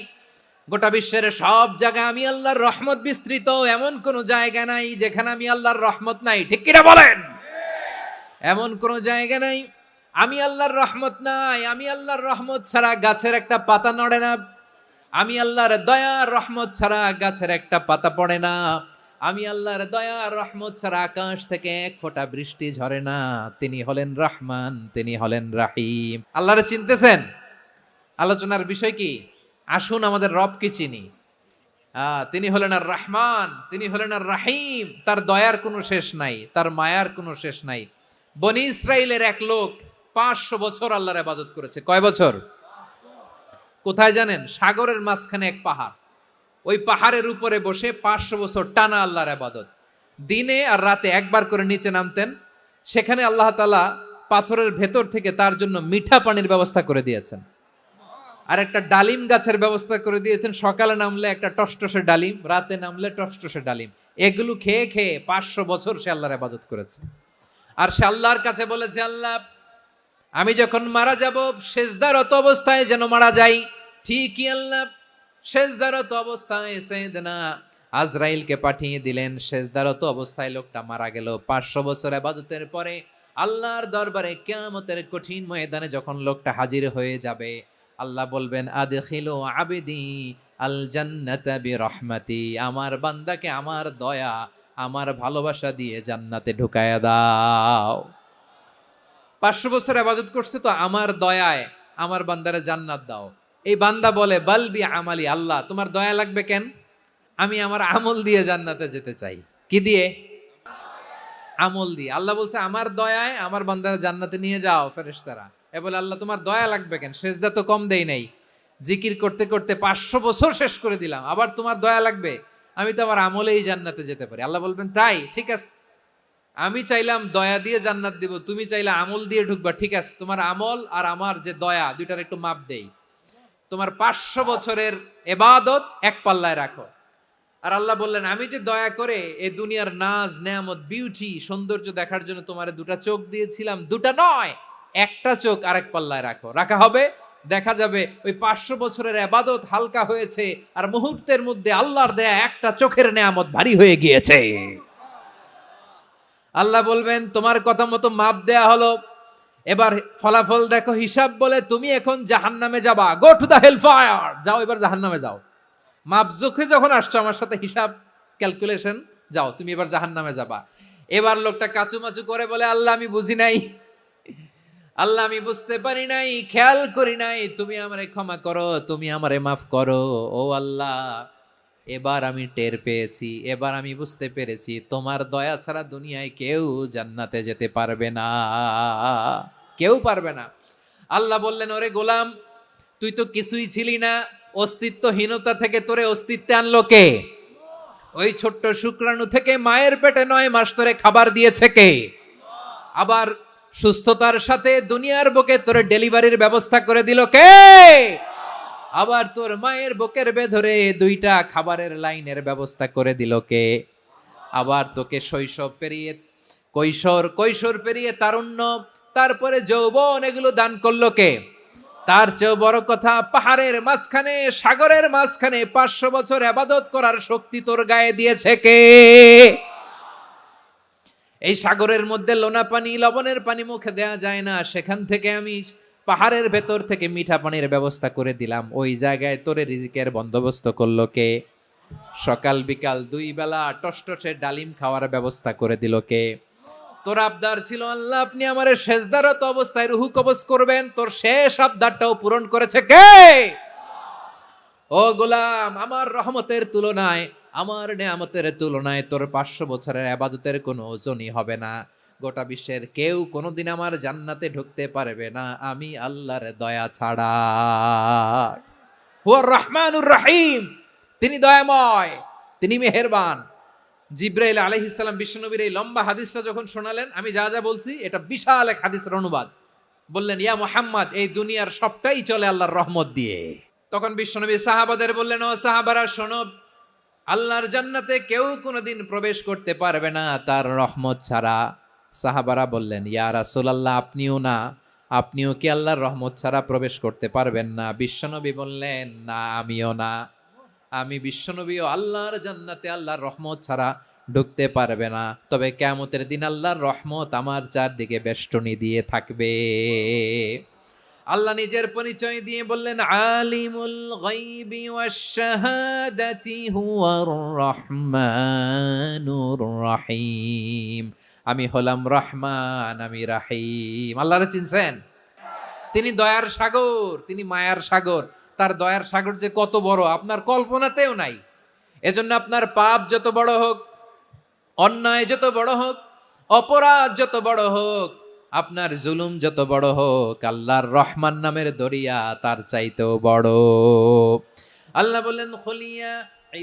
Speaker 1: গোটা বিশ্বের সব জায়গায় আমি আল্লাহর রহমত বিস্তৃত, এমন কোন জায়গা নাই যেখানে আমি আল্লাহর রহমত নাই, ঠিক কিনা বলেন? এমন কোন জায়গা নাই আমি আল্লাহর রহমত নাই। আমি আল্লাহর রহমত ছাড়া গাছের একটা পাতা নড়ে না, আমি আল্লাহর দয়ার রহমত ছাড়া গাছের একটা পাতা পড়ে না, আমি আল্লাহর দয়ার রহমত ছাড়া আকাশ থেকে এক ফোঁটা বৃষ্টি ঝরে না। তিনি হলেন রহমান, তিনি হলেন রাহিম। আল্লাহরে চিনতেছেন? আলোচনার বিষয় কি? আসুন আমাদের রবকে চিনি। তিনি হলেন আর রহমান, তিনি হলেন আর রাহিম। তার দয়ার কোনো শেষ নাই, তার মায়ার কোনো শেষ নাই। বনি ইসরাইলের এক লোক 500 বছর আল্লাহর ইবাদত করেছে। কয় বছর? কোথায় জানেন? সাগরের মাঝখানে এক পাহাড়, ওই পাহাড়ের উপরে বসে 500 বছর টানা আল্লাহর ইবাদত। দিনে আর রাতে একবার করে নিচে নামতেন। সেখানে আল্লাহ তাআলা পাথরের ভেতর থেকে তার জন্য মিঠা পানির ব্যবস্থা করে দিয়েছেন, আর একটা ডালিম গাছের ব্যবস্থা করে দিয়েছেন। সকালে নামলে একটা টসটসে ডালিম, রাতে নামলে টসটসে ডালিম। এগুলো খেয়ে খেয়ে 500 বছর সে আল্লাহর ইবাদত করেছে। আর সে আল্লাহর কাছে বলেছে, আল্লাহ আমি যখন মারা যাব সেজদারত অবস্থায় যেন মারা যাই। ঠিকই আল্লাহ সেজদারত অবস্থায় সাইয়েদনা আজরাইলকে পাঠিয়ে দিলেন। সেজদারত অবস্থায় লোকটা মারা গেল। 500 বছর ইবাদতের পরে আল্লাহর দরবারে কিয়ামতের কঠিন ময়দানে যখন লোকটা হাজির হয়ে যাবে, আল্লাহ বলবেন, আদখিলু আবদি আল জান্নাতা বিরহমাতি, আমার বান্দাকে আমার দয়া, আমার ভালোবাসা দিয়ে জান্নাতে ঢুকায়া দাও। 500 বছর ইবাদত করছে তো আমার দয়ায় আমার বান্দারে জান্নাত দাও। এই বান্দা বলে, বালবি আমালি, আল্লাহ তোমার দয়া লাগবে কেন? আমি আমার আমল দিয়ে জান্নাতে যেতে চাই। কি দিয়ে? আমল দিয়ে। আল্লাহ বলছে আমার দয়ায় আমার বান্দারে জান্নাতে নিয়ে যাও ফেরেশতারা। এ বলে, আল্লাহ তোমার দয়া লাগবে কেন? সেজদা তো কম দেই নাই, জিকির করতে করতে 500 বছর শেষ করে দিলাম, আবার তোমার দয়া লাগবে? আমি তো আমার আমলেই জান্নাতে যেতে পারি। আল্লাহ বলবেন, তাই ঠিক আছে, আমি চাইলাম দয়া দিয়ে জান্নাত দিব, তুমি চাইলে আমল দিয়ে ঢুকবা, ঠিক আছে, তোমার আমল আর আমার যে দয়া দুইটার একটু মাপ দেই। তোমার 500 বছরের ইবাদত এক পাল্লায় রাখো। আর আল্লাহ বললেন, আমি যে দয়া করে এই দুনিয়ার নাজ নেয়ামত বিউটি সৌন্দর্য দেখার জন্য তোমারে দুটা চোখ দিয়েছিলাম, দুটা নয় একটা চোখ আরেক পাল্লায় রাখো। রাখা হবে, দেখা যাবে ওই 500 বছরের ইবাদত হালকা হয়েছে, আর মুহূর্তের মধ্যে আল্লাহর দেয়া একটা চোখের নেয়ামত ভারী হয়ে গিয়েছে। আল্লাহ বলবেন, তোমার কথা মতো মাপ দেয়া হলো, এবার ফলাফল দেখো, হিসাব বলে তুমি এখন জাহান্নামে যাবা। Go to the hell fire, যাও এবার জাহান্নামে যাও। মাপ জোখে যখন আসছো আমার সাথে হিসাব ক্যালকুলেশন, যাও তুমি এবার জাহান্নামে যাবা। এবার লোকটা কাচুমাচু করে বলে, আল্লাহ আমি বুঝি নাই, আল্লাহ আমি বুঝতে পারি নাই, খেয়াল করি নাই, তুমি আমারে ক্ষমা করো, তুমি আমারে মাফ করো। ও আল্লাহ, এবার আমি টের পেয়েছি, এবার আমি বুঝতে পেরেছি, তোমার দয়া ছাড়া দুনিয়ায় কেউ জান্নাতে যেতে পারবে না, কেউ পারবে না। আল্লাহ বললেন, ওরে গোলাম, তুই তো কিছুই ছিলি না, অস্তিত্বহীনতা থেকে তোরে অস্তিত্বে আনলো কে? ওই ছোট্ট শুক্রাণু থেকে মায়ের পেটে 9 মাস ধরে খাবার দিয়েছে কে? আবার সুস্থতার সাথে দুনিয়ার বুকে তোরে ডেলিভারির ব্যবস্থা করে দিল কে? আবার তোর মায়ের বুকের ভেতরে 2টা খাবারের লাইনের ব্যবস্থা করে দিল কে? আবার তোকে শৈশব পেরিয়ে কৈশোর পেরিয়ে তারুণ্য, তারপরে যৌবন, এগুলো দান করলো কে? তার চেয়েও বড় কথা, পাহাড়ের মাঝখানে সাগরের মাঝখানে 500 বছর ইবাদত করার শক্তি তোর গায়ে দিয়েছে কে? এই সাগরের মধ্যে লোনা পানি, লবণের পানি মুখে দেয়া যায় না, সেখান থেকে আমি পাহাড়ের ভেতর থেকে মিঠা পানির ব্যবস্থা করে দিলাম। ওই জায়গায় তোরে রিজিকের বন্দোবস্ত করলো কে? সকাল বিকাল 2 বেলা টসটসে ডালিম খাওয়ার ব্যবস্থা করে দিল কে? তোর আবদার ছিল, আল্লাহ আপনি আমারে সেজদারত অবস্থায় রুহু কবজ করবেন, তোর শেষ আবদারটাও পূরণ করেছে কে? ও গোলাম, আমার রহমতের তুলনায়, আমার নেয়ামতের তুলনায় তোর 500 বছরের ইবাদতের কোনো ওজনই হবে না। গোটা বিশ্বের কেউ কোনোদিন আমার জান্নাতে ঢুকতে পারবে না আমি আল্লাহর দয়া ছাড়া। হুয়ার রহমানুর রহিম, তিনি দয়াময়, তিনি মেহেরবান। জিব্রাইল আলাইহিস সালাম বিশ্বনবীর এই লম্বা হাদিসটা যখন শোনালেন, আমি যা যা বলছি এটা বিশাল এক হাদিসের অনুবাদ। বললেন, ইয়া মুহাম্মদ, এই দুনিয়ার সবটাই চলে আল্লাহর রহমত দিয়ে। তখন বিশ্বনবী সাহাবাদের বললেন, ও সাহাবারা শোনো, আল্লাহর জান্নাতে কেউ কোনোদিন প্রবেশ করতে পারবে না তার রহমত ছাড়া। সাহাবারা বললেন, ইয়া রাসূলুল্লাহ, আপনিও না, আপনিও কি আল্লাহর রহমত ছাড়া প্রবেশ করতে পারবেন না? বিশ্বনবী বললেন, না আমিও না। আমি বিশ্বনবীও আল্লাহর জান্নাতে আল্লাহর রহমত ছাড়া ঢুকতে পারবে না, তবে কিয়ামতের দিন আল্লাহর রহমত আমার চারদিকে বেষ্টনী দিয়ে থাকবে। আল্লাহ নিজের পরিচয় দিয়ে বললেন, আলিমুল গায়বি ওয়াশ শাহাদাতি হুয়ার রহমানুর রহিম। আমি হলাম রহমান, আমি রাহিম। আল্লাহরে চিনছেন? তিনি দয়ার সাগর, তিনি মায়ার সাগর। তার দয়ার সাগর যে কত বড় আপনার কল্পনাতেও নাই। এজন্য আপনার পাপ যত বড় হোক, অন্যায় যত বড় হোক, অপরাধ যত বড় হোক, আপনার জুলুম যত বড় হোক, আল্লাহর রহমান নামের দরিয়া তার চাইতেও বড়। আল্লাহ বললেন, খুলিয়া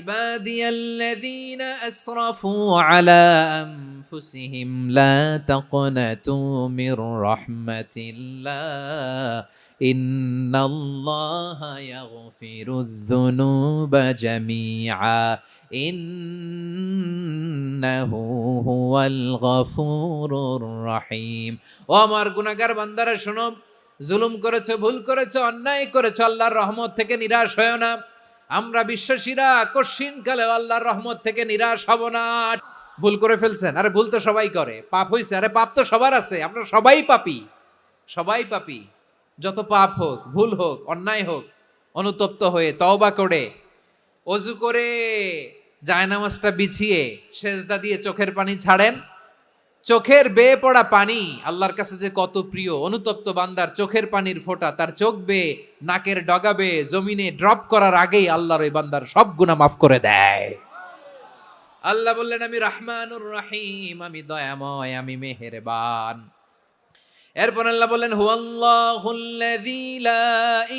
Speaker 1: ইবাদিয়াল্লাযীনা আসরাফু আলা আনফুসিহিম লা তাকনাতু মির রাহমাতিল্লাহ ইন্নাল্লাহা ইয়াগফিরুয যুনুবা জামিআ ইন্নাহু হুয়াল গফুরুর রহিম। ও আমার গুনাহগার বান্দারা শোনো, জুলুম করেছো, ভুল করেছো, অন্যায় করেছো, আল্লাহর রহমত থেকে নিরাশ হয়ো না। আমরা বিশ্বাসীরা কশিনকালে আল্লাহর রহমত থেকে নিরাশ হব না। ভুল করে ফেলছেন, আরে ভুল তো সবাই করে। পাপ হইছে, আরে পাপ তো সবার আছে। আমরা সবাই পাপী, সবাই পাপী। যত পাপ হোক, ভুল হোক, অন্যায় হোক, অনুতপ্ত হয়ে তওবা করে, ওযু করে, জায়নামাজটা বিছিয়ে সেজদা দিয়ে চোখের পানি ছাড়েন। চোখের বেয়ে পড়া পানি আল্লাহর কাছে যে কত প্রিয়। অনুতপ্ত বান্দার চোখের পানির ফোঁটা তার চোখ বেয়ে, নাকের ডগা বেয়ে জমিনে ড্রপ করার আগেই আল্লাহর ওই বান্দার সব গুনাহ মাফ করে দেয়। আল্লাহ বললেন, আমি রহমানুর রহিম, আমি দয়াময়, আমি মেহেরবান। এরপর আল্লাহ বললেন, হুয়াল্লাহুল্লাযী লা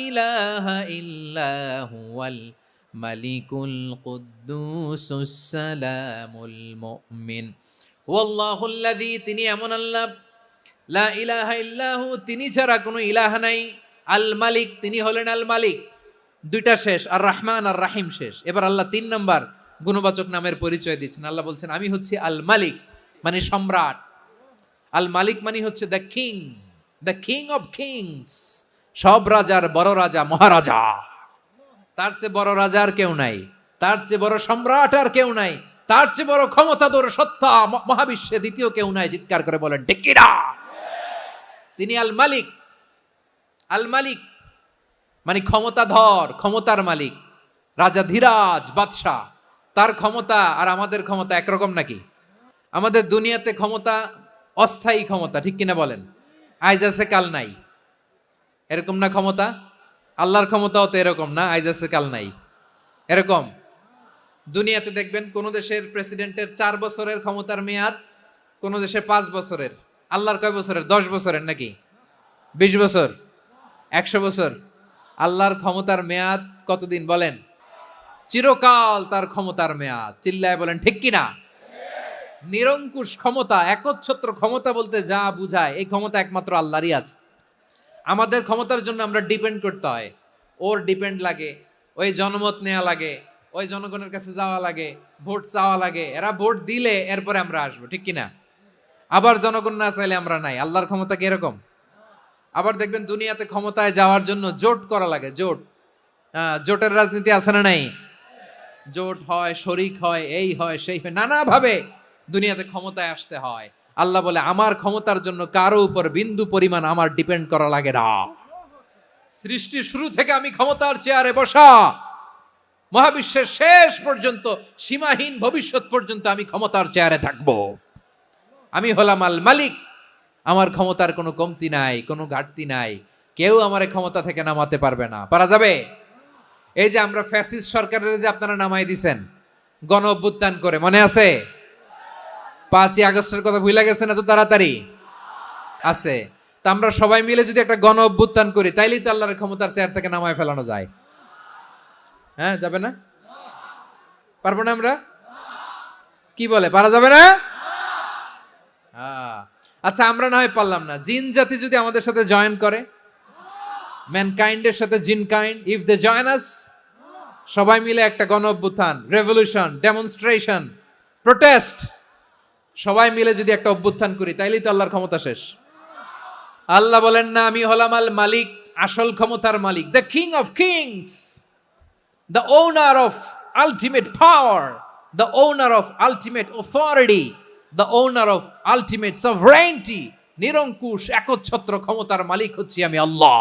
Speaker 1: ইলাহা ইল্লা হুয়াল মালিকুল কুদ্দুসুস সালামুল মুমিন। ওয়াল্লাহুল্লাযী, তিনি এমন আল্লাহ, লা ইলাহা ইল্লাহু, তিনি ছাড়া কোনো ইলাহ নাই। আল মালিক, তিনি হলেন আল মালিক। দুইটা শেষ, আর রহমান আর রাহিম শেষ। এবার আল্লাহ 3 নাম্বার গুণবাচক নামের পরিচয় দিচ্ছেন। আল্লাহ বলছেন, আমি হচ্ছি আল মালিক, মানে সম্রাট। আল মালিক মানে হচ্ছে the king, the king of kings. সব রাজার বড় রাজা, মহারাজা। তার চেয়ে বড় রাজা আর কেউ নাই, তার চেয়ে বড় সম্রাট আর কেউ নাই, তার চেয়ে বড় ক্ষমতাধর সত্তা মহাবিশ্বে দ্বিতীয় কেউ নাই। চিৎকার করে বলেন ঠিক কিনা? তিনি আল মালিক। আল মালিক মানে ক্ষমতাধর, ক্ষমতার মালিক, রাজা ধীরাজ বাদশাহ। তার ক্ষমতা আর আমাদের ক্ষমতা একরকম নাকি? আমাদের দুনিয়াতে ক্ষমতা অস্থায়ী ক্ষমতা, ঠিক কিনা বলেন? আইজ আছে কাল নাই, এরকম না ক্ষমতা? আল্লাহর ক্ষমতাও তো এরকম না, আইজ আছে কাল নাই এরকম। দুনিয়াতে দেখবেন কোন দেশের প্রেসিডেন্টের 4 বছরের ক্ষমতার মেয়াদ, কোন দেশে 5 বছরের। আল্লাহর কয় বছরের? 10 বছরের নাকি 20 বছর, 100 বছর? আল্লাহর ক্ষমতার মেয়াদ কতদিন বলেন? চিরকাল তার ক্ষমতার মেয়াদ। চিল্লায় বলেন ঠিক কিনা? নিরঙ্কুশ ক্ষমতা, একচ্ছত্র ক্ষমতা বলতে যা বুঝায়, এই ক্ষমতা একমাত্র আল্লাহরই আছে। আমাদের ক্ষমতার জন্য আমরা ডিপেন্ড করতে হয়, ওর ডিপেন্ড লাগে, ওই জনমত নেওয়া লাগে, ওই জনগণের কাছে যাওয়া লাগে, ভোট চাওয়া লাগে। এরা ভোট দিলে এরপরে আমরা আসবো, ঠিক কিনা? আবার জনগণ না চাইলে আমরা নাই। আল্লাহর ক্ষমতা কি এরকম? আবার দেখবেন দুনিয়াতে ক্ষমতায় যাওয়ার জন্য জোট করা লাগে, জোট। জোটের রাজনীতি আছে না নাই? জোট হয়, শরিক হয়, এই হয়, সেই হয়, নানাভাবে দুনিয়াতে ক্ষমতায় আসতে হয়। আল্লাহ বলে, আমার ক্ষমতার জন্য কারো উপর বিন্দু পরিমাণ আমার ডিপেন্ড করা লাগে না। সৃষ্টির শুরু থেকে আমি ক্ষমতার চেয়ারে বসা, মহাবিশ্বের শেষ পর্যন্ত, সীমাহীন ভবিষ্যৎ পর্যন্ত আমি ক্ষমতার চেয়ারে থাকবো। আমি হলাম আল মালিক। আমার ক্ষমতার কোনো কমতি নাই, কোনো ঘাটতি নাই। কেউ আমার ক্ষমতা থেকে নামাতে পারবে না। পারা যাবে? এই যে আমরা ফ্যাসিস্ট সরকারের যে আপনারা নামাই দিছেন গণ অভ্যুত্থান করে, মনে আছে? 5ই আগস্টের কথা ভুলে গেছেন এত তাড়াতাড়ি? আছে। তা আমরা সবাই মিলে যদি একটা গণ অভ্যুত্থান করি, তাইলেই তো আল্লাহর ক্ষমতার চেয়ার থেকে নামায় ফেলানো যায়। হ্যাঁ, যাবে না? পারবো না আমরা? কি বলে, পারা যাবে না? আচ্ছা, আমরা না হয় পারলাম না, জিন জাতি যদি আমাদের সাথে জয়েন করে, ম্যানকাইন্ডের সাথে জিনকাইন্ড, ইফ দে জয়েন আস, সবাই মিলে একটা গণ অভ্যুত্থান, রেভলিউশন, ডেমনস্ট্রেশন, প্রোটেস্ট, সবাই মিলে যদি একটা অভ্যুত্থান করি, তাইলেই তো আল্লাহর ক্ষমতা শেষ। আল্লাহ বলেন না, আমি হলাম আল মালিক, আসল ক্ষমতার মালিক, the king of kings, the owner of ultimate power, the owner of ultimate authority, the owner of ultimate sovereignty, নিরঙ্কুশ একচ্ছত্র ক্ষমতার মালিক হচ্ছি আমি আল্লাহ।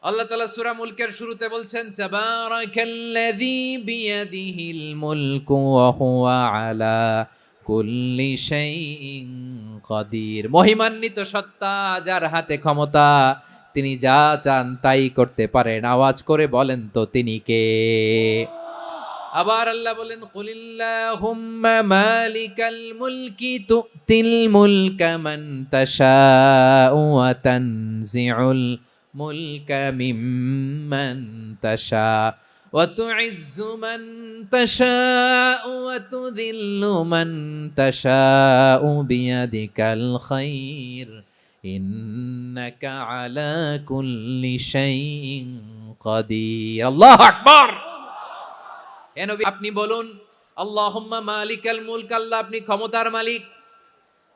Speaker 1: আল্লাহ তাআলা সূরা মুলকের শুরুতে বলছেন তাবারাকাল্লাযী বিয়াদিহিল মুলকু ওয়া হুয়া আলা কুল্লি শাইইন কাদির। মহিমান্বিত সত্তা, যার হাতে ক্ষমতা, তিনি যা চান তাই করতে পারেন। আওয়াজ করে বলেন তো তিনি কে? আবার আল্লাহ বলেন কুলিল্লাহুম্মা মালিকাল মুলকি তুতিল মুলকা মান তাশাউ ওয়া তানজিউল মুলকা মিম্মান তাশা ওয়া তুইজ্জু মান তাশাউ ওয়া তুযিল্লু মান তাশাউ বিয়াদিকাল খায়র ইন্নাকা আলা কুল্লি শাইইন কাদির। আল্লাহু আকবার। এ নবী আপনি বলুন আল্লাহুম্মা মালিকাল মুলক, আল্লাহ আপনি ক্ষমতার মালিক।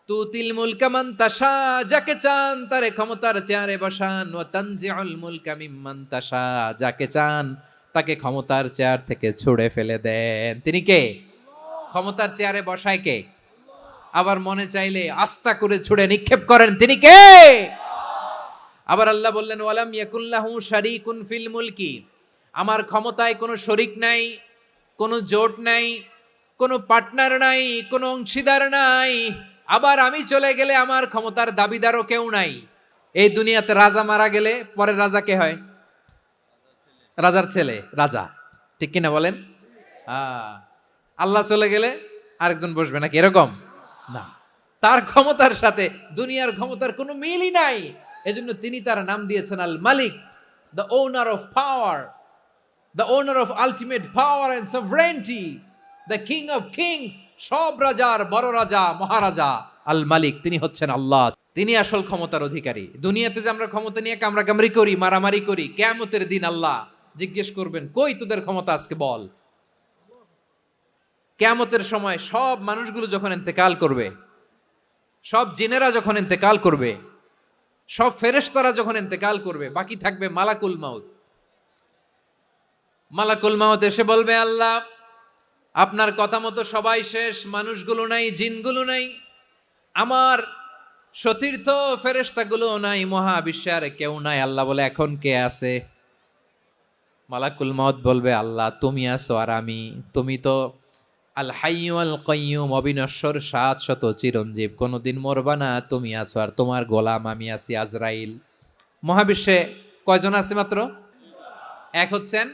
Speaker 1: তুতিল মুলকা মান তাশা, যাকে চান তারে ক্ষমতার চেয়ারে বসান। ওয়া তানজিউল মুলকা মিম্মান তাশা, যাকে চান তাকে ক্ষমতার চেয়ার থেকে ছুঁড়ে ফেলে দেন। তিনি কে? ক্ষমতার চেয়ারে বসায় কে? আবার মনে চাইলে আস্তা করে ছুঁড়ে নিক্ষেপ করেন, তিনি কে? আবার আল্লাহ বললেন ওয়ালাম ইয়াকুল্লাহু শারীকুন ফিল মুলকি, আমার ক্ষমতায় কোনো শরীক নাই, কোনো জোট নাই, কোনো পার্টনার নাই, কোনো অংশীদার নাই। আবার আমি চলে গেলে আমার ক্ষমতার দাবিদারও কেউ নাই। এই দুনিয়াতে রাজা মারা গেলে পরের রাজা কে হয়? রাজার ছেলে রাজা, ঠিক কিনা বলেন? আল্লাহ চলে গেলে আরেকজন বসবে নাকি এরকম না। তার ক্ষমতার সাথে দুনিয়ার ক্ষমতার কোনো মিলই নাই। এজন্য তিনি তার নাম দিয়েছেন আল মালিক, the owner of power, the owner of ultimate power and sovereignty, the king of kings, সব রাজার বড় রাজা, মহারাজা আল মালিক, তিনি হচ্ছেন আল্লাহ। তিনি আসল ক্ষমতার অধিকারী। দুনিয়াতে যে আমরা ক্ষমতা নিয়ে কামড়াকামড়ি করি, মারামারি করি, কিয়ামতের দিন আল্লাহ জিজ্ঞেস করবেন কই তোদের ক্ষমতা আজকে বল। কিয়ামতের সময় সব মানুষগুলো যখন ইন্তেকাল করবে, সব জিনেরা যখন ইন্তেকাল করবে, সব ফেরেশতারা যখন ইন্তেকাল করবে, বাকি থাকবে মালাকুল মাউত। মালাকুল মাউত এসে বলবে আল্লাহ আপনার কথা মতো সবাই শেষ, মানুষগুলো নাই, জিনগুলো নাই, আমার সতীর্থ ফেরেশতাগুলো নাই, মহাবিশ্বে আর কেউ নাই। আল্লাহ বলে এখন কে আছে? মালাকুল মাউত বলবে আল্লাহ তুমি আছো আর আমি। তুমি তো আল হাইয়্যু আল কাইয়্যুম, অবিনশ্বর, শাশ্বত, চিরঞ্জীব, কোনোদিন মরবা না, তুমি আছো আর তোমার গোলাম আমি আছি আজরাইল। মহাবিশ্বে কয়জন আছে? মাত্র এক হচ্ছেন,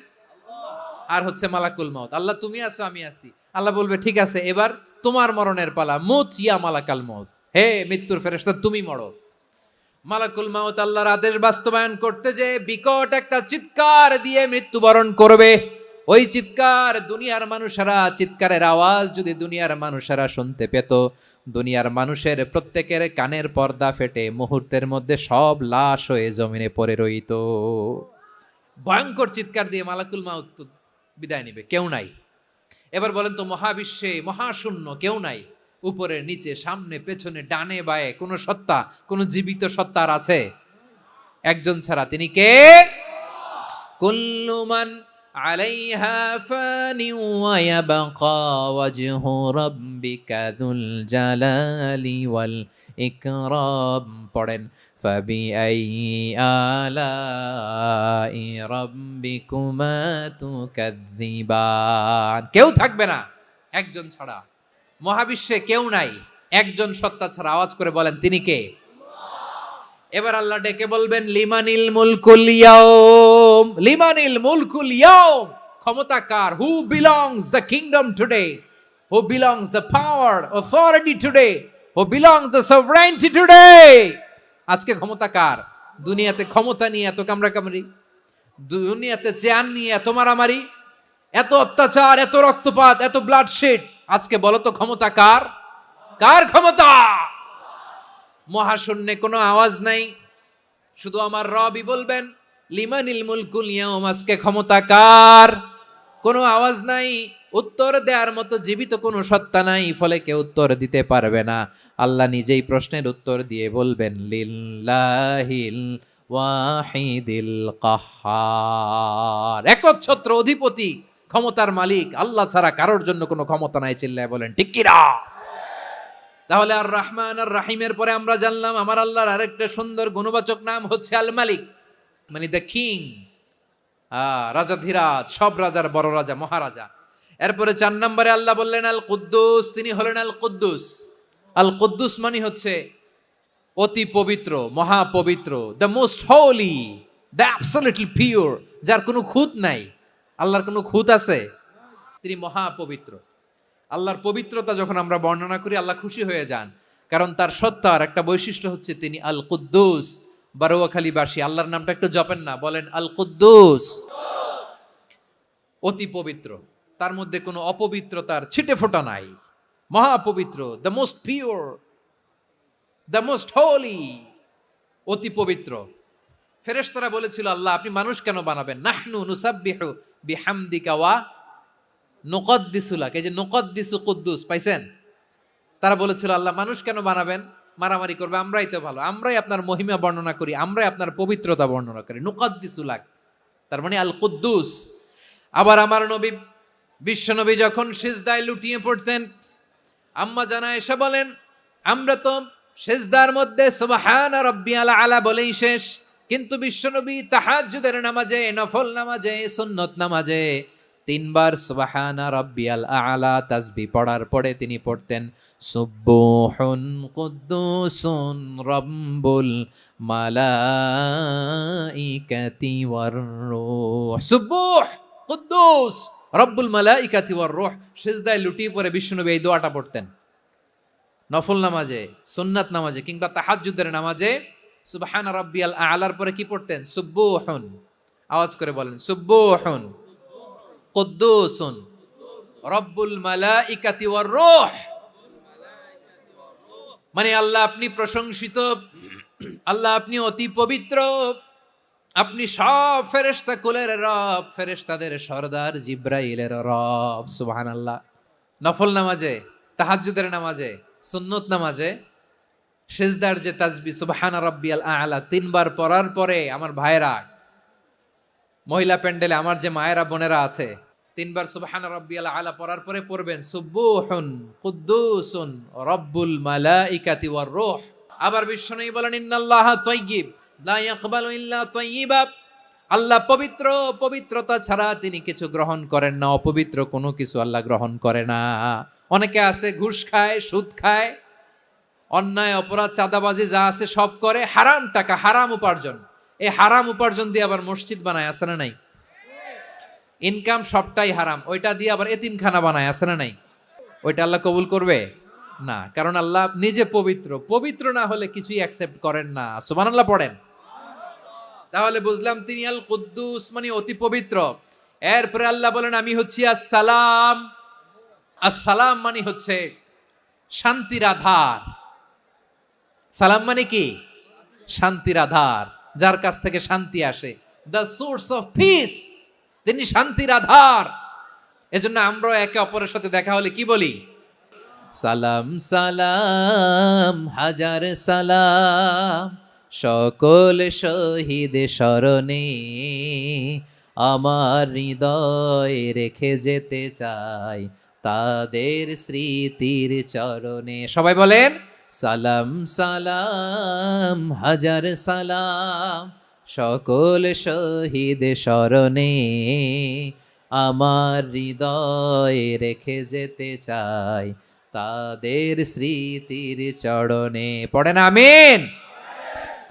Speaker 1: আর হচ্ছে মালাকুল মাউত। আল্লাহ তুমি আছো আমি আছি। আল্লাহ বলবে ঠিক আছে এবার তোমার মরণের পালা, মুত ইয়া মালাকাল মাউত, হে মৃত্যুর ফেরেশতা তুমি মরো। মালাকুল মাউত আল্লাহর আদেশ বাস্তবায়ন করতে যে বিকট একটা চিৎকার দিয়ে মৃত্যুবরণ করবে। ওই চিৎকার দুনিয়ার মানুষেরা, চিৎকারের আওয়াজ যদি দুনিয়ার মানুষেরা শুনতে পেত, দুনিয়ার মানুষের প্রত্যেকের কানের পর্দা ফেটে মুহূর্তের মধ্যে সব লাশ হয়ে জমিনে পড়ে রইত। ভয়ঙ্কর চিৎকার দিয়ে মালাকুল মাউত বিদায় নিবে, কেউ নাই। এবার বলেন তো মহাবিশ্বে মহাশূন্য, কেউ নাই, উপরে নিচে সামনে পেছনে ডানে বায়ে কোন সত্তা, কোন জীবিত সত্তা আর আছে? একজন ছাড়া, তিনি কে? কুল্লু মান আলাইহা ফানি ওয়া ইয়াবকা ওয়াজহু রাব্বিকা যুল জালালি ওয়াল ইকরাম। পড়েন ফাবিআইয়ি আলাই রাব্বিকুমা তুকাযযিবান। কেউ থাকবে না একজন ছাড়া, মহাবিশ্বে কেউ নাই একজন সত্তা ছাড়া। আওয়াজ করে বলেন তিনি কে? এবার আল্লাহ ডেকে বলবেন লিমানিল মুলকুল ইয়াউম, লিমানিল মুলকুল ইয়াউম, ক্ষমতা কার? Who belongs the kingdom today, who belongs the power authority today, who belongs the sovereignty today. আজকে ক্ষমতা কার? দুনিয়াতে ক্ষমতা নিয়ে এত কামড়াকামড়ি, দুনিয়াতে চেয়ার নিয়ে এত মারামারি, এত অত্যাচার, এত রক্তপাত, এত ব্লাডশেড, আজকে বলো তো ক্ষমতা কার? কার ক্ষমতা? মহাশূন্যে কোনো আওয়াজ নাই, শুধু আমার রবই বলবেন লিমানিল মুলকুল ইয়াউম, আজকে ক্ষমতা কার? কোনো আওয়াজ নাই, উত্তর দেওয়ার মতো জীবিত কোনো সত্তা নাই, ফলে কেউ উত্তর দিতে পারবে না। আল্লাহ নিজেই প্রশ্নের উত্তর দিয়ে বলবেন লিল্লাহিল ওয়াহিদিল কাহ্হার, একচ্ছত্র অধিপতি ক্ষমতার মালিক আল্লাহ ছাড়া কারোর জন্য কোনো ক্ষমতা নাই, চিল্লায় বলেন ঠিক কি না? তাহলে আর রহমান আর রাহিমের পরে আমরা জানলাম আমার আল্লাহর আরেকটা সুন্দর গুণবাচক নাম হচ্ছে আল মালিক, মানে দ্য কিং, রাজাধিরাজ, সব রাজার বড় রাজা, মহারাজা। এরপরে 4 নম্বরে আল্লাহ বললেন আল কুদ্দুস, তিনি হলেন আল কুদ্দুস। আল কুদ্দুস মানে হচ্ছে অতি পবিত্র, মহাপবিত্র, the most holy, the absolutely pure, যার কোনো খুঁত নাই। আল্লাহর কোনো খুঁত আছে? তিনি মহাপবিত্র। আল্লাহর পবিত্রতা যখন আমরা বর্ণনা করি আল্লাহ খুশি হয়ে যান, কারণ তার সত্তার একটা বৈশিষ্ট্য হচ্ছে তিনি আল কুদ্দুস। বারোয়াখালীবাসী আল্লাহর নামটা একটু জপেন না, বলেন আল কুদ্দুস, অতি পবিত্র, তার মধ্যে কোনো অপবিত্রতার ছিটে ফোঁটা নাই, মহাপবিত্র, the most pure, the most holy, অতি পবিত্র। ফেরেশতারা বলেছিল আল্লাহ আপনি মানুষ কেন বানাবেন? নাহনু নুসাব্বিহু বিহামদিকা ওয়া নুকদ্দিসু লাক, এই যে নুকদ্দিসু কুদ্দুস পাইছেন? তারা বলেছিল আল্লাহ মানুষ কেন বানাবেন, মারামারি করবে, আমরাই তো ভালো, আমরাই আপনার মহিমা বর্ণনা করি, আমরাই আপনার পবিত্রতা বর্ণনা করি, নুকদ্দিসু লাক, তার মানে আল কুদ্দুস। আবার আমার নবী, বিশ্ব নবী যখন সিজদায় লুটিয়ে পড়তেন, আম্মা জানা এসে বলেন আমরা তো সিজদার মধ্যে সুবহানা রাব্বিয়াল আলা বলেই শেষ, কিন্তু বিশ্বনবী তাহাজ্জুদের নামাজে, নফল নামাজে, সুন্নত নামাজে 3 বার সুবহানা রাব্বিয়াল আলা তাসবিহ পড়ার পরে তিনি পড়তেন সুবহুন কুদ্দুসুন রাব্বুল মালাইকাতি ওয়ার রূহ, সুবহ কুদ্দুস রব্বুল মালাইকাতি ওয়ার রূহ। সিজদায় লুটিয়ে পড়ে বিশ্বনবী এই দোয়াটা পড়তেন। নফল নামাজে, সুন্নাত নামাজে কিংবা তাহাজ্জুদের নামাজে সুবহানা রাব্বিয়াল আলার পরে কি পড়তেন? সুবহুন, আওয়াজ করে বলেন সুবহুন কুদ্দুসুন রব্বুল মালাইকাতি ওয়ার রূহ। মানে আল্লাহ আপনি প্রশংসিত, আল্লাহ আপনি অতি পবিত্র, আপনি সব ফেরেশতা কুলের রব, ফেরেশতাদের সরদার জিব্রাইলের রব। সুবহানাল্লাহ। নফল নামাজে, তাহাজ্জুদের নামাজে, সুন্নত নামাজে সিজদার যে তাসবিহ সুবহানা রাব্বিয়াল আলা 3 বার পড়ার পরে আমার ভাইরা, মহিলা প্যান্ডেলে আমার যে মায়েরা বোনেরা আছে, 3 বার সুবহানা রাব্বিয়াল আলা পড়ার পরে পড়বেন সুবহুন কুদ্দুসুন রব্বুল মালাইকাতি ওয়ার রূহ। আবার বিশ্বনবী বলেন ইন্নাল্লাহা তাইয়্যিব লা ইয়াকবালু ইল্লা তাইয়্যিবা, আল্লাহ পবিত্র, পবিত্রতা ছাড়া তিনি কিছু গ্রহণ করেন না, অপবিত্র কোনো কিছু আল্লাহ গ্রহণ করে না। অনেকে আছে ঘুষ খায়, সুদ খায়, অন্যায় অপরাধ চাঁদাবাজি যা আছে সব করে, হারাম টাকা, হারাম উপার্জন, এই হারাম উপার্জন দিয়ে আবার মসজিদ বানায়, আছে না নাই? ইনকাম সবটাই হারাম, ওইটা দিয়ে আবার এতিমখানা বানায়, আছে না নাই? ওইটা আল্লাহ কবুল করবে না, কারণ আল্লাহ নিজে পবিত্র, পবিত্র না হলে কিছুই অ্যাকসেপ্ট করেন না। সুবহানাল্লাহ পড়েন। তাহলে বুঝলাম তিনি আল কুদ্দুস মানে অতি পবিত্র। এরপরে আল্লাহ বলেন আমি হচ্ছি আসসালাম। আসসালাম মানে হচ্ছে শান্তির আধার। সালাম মানে কি? শান্তির আধার, যার কাছ থেকে শান্তি আসে, দ্য সোর্স অফ পিস, তিনি শান্তির আধার। এজন্য আমরা একে অপরের সাথে দেখা হলে কি বলি? সালাম সালাম হাজার সালাম, সকল শহীদ স্মরণে আমার হৃদয় রেখে যেতে চাই তাদের স্মৃতির চরণে। সবাই বলেন সালাম সালাম হাজার সালাম, সকল শহীদ স্মরণে আমার হৃদয় রেখে যেতে চাই তাদের স্মৃতির চরণে। পড়েন আমিন।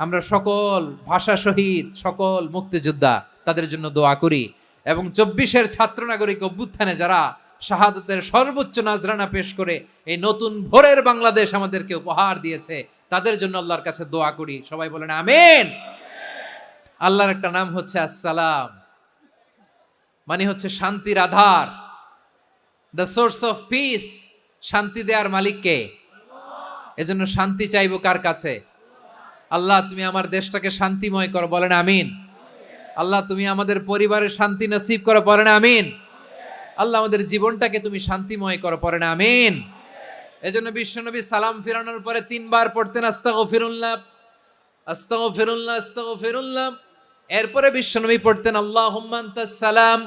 Speaker 1: আমরা সকল ভাষা শহীদ, সকল মুক্তিযোদ্ধা তাদের জন্য দোয়া করি, এবং 24-এর ছাত্র নাগরিক অভ্যুত্থানে যারা শাহাদাতের সর্বোচ্চ নাজরানা পেশ করে এই নতুন ভোরের বাংলাদেশ আমাদেরকে উপহার দিয়েছে, তাদের জন্য আল্লাহর কাছে দোয়া করি। সবাই বলেন আমিন। আল্লাহর একটা নাম হচ্ছে আসসালাম, মানে হচ্ছে শান্তির আধার, দ্য সোর্স অফ পিস। শান্তি দেওয়ার মালিক কে? এজন্য শান্তি চাইবো কার কাছে? আল্লাহ তুমি আমার দেশটাকে শান্তিময় করো, বলেন আমিন। আল্লাহ তুমি আমাদের পরিবারের শান্তি নসিব করো, পড়েন আমিন। আল্লাহ আমাদের জীবনটাকে তুমি শান্তিময় করো, পড়েন আমিন। এজন্য বিশ্বনবী সালাম ফিরানোর পরে 3 বার পড়তেন আস্তাগফিরুল্লাহ, আস্তাগফিরুল্লাহ, আস্তাগফিরুল্লাহ। এরপরে বিশ্বনবী পড়তেন আল্লাহুম্মা আনতাস সালাম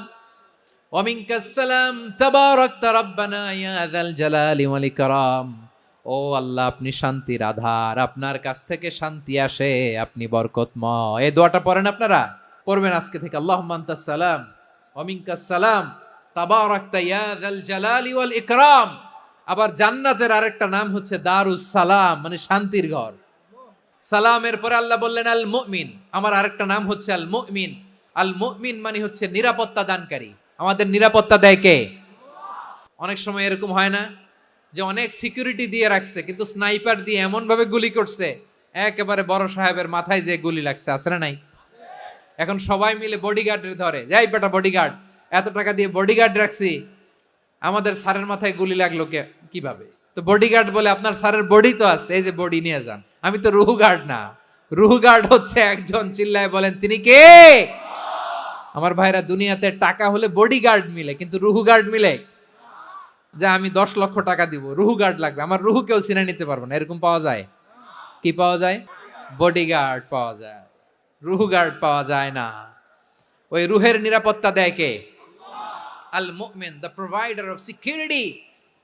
Speaker 1: ওয়া মিনকাস সালাম তাবারাকতা রাব্বানা ইয়া যাল জালালি ওয়াল ইকরাম। ও আল্লাহ, আপনি শান্তির আধার, আপনার কাছ থেকে শান্তি আসে, আপনি বরকতময়। এই দোয়াটা পড়েন আপনারা, পড়বেন আজকে থেকে। আল্লাহুম্মা আনতাস সালাম ওয়া মিনকাস সালাম তাবারাকতা ইয়া যাল জালালি ওয়াল ইকরাম। আবার জান্নাতের আরেকটা নাম হচ্ছে দারুস সালাম, মানে শান্তির ঘর। সালামের পরে আল্লাহ বললেন আল মুমিন, আমার আরেকটা নাম হচ্ছে আল মুমিন। আল মুমিন মানে হচ্ছে নিরাপত্তা দানকারী। আমাদের নিরাপত্তা দেয় কে? অনেক সময় এরকম হয় না যে অনেক সিকিউরিটি দিয়ে রাখছে, কিন্তু স্নাইপার দিয়ে এমন ভাবে গুলি করছে একেবারে বড় সাহেবের মাথায় যে গুলি লাগছে, আছে না নাই? এখন সবাই মিলে বডিগার্ডের ধরে, যাই বেটা বডিগার্ড, এত টাকা দিয়ে বডিগার্ড রাখছি, আমাদের স্যারের মাথায় গুলি লাগলো কিভাবে? তো বডিগার্ড বলে, আপনার স্যারের বডি তো আছে, এই যে বডি নিয়ে যান। আমি তো রুহু গার্ড না, রুহু গার্ড হচ্ছে একজন। চিল্লায় বলেন তিনি কে? আমার ভাইরা, দুনিয়াতে টাকা হলে বডিগার্ড মিলে, কিন্তু রুহু গার্ড মিলে? যে আমি 10 লক্ষ টাকা দিব, রুহু গার্ড লাগবে, আমার রুহু কেউ চিনে নিতে পারবো না, এরকম পাওয়া যায়? কি পাওয়া যায়? বডিগার্ড পাওয়া যায়, রুহু গার্ড পাওয়া যায় না। ওই রুহের নিরাপত্তা দেয় কে? আল মুমিন, দ্য প্রোভাইডার অফ সিকিউরিটি।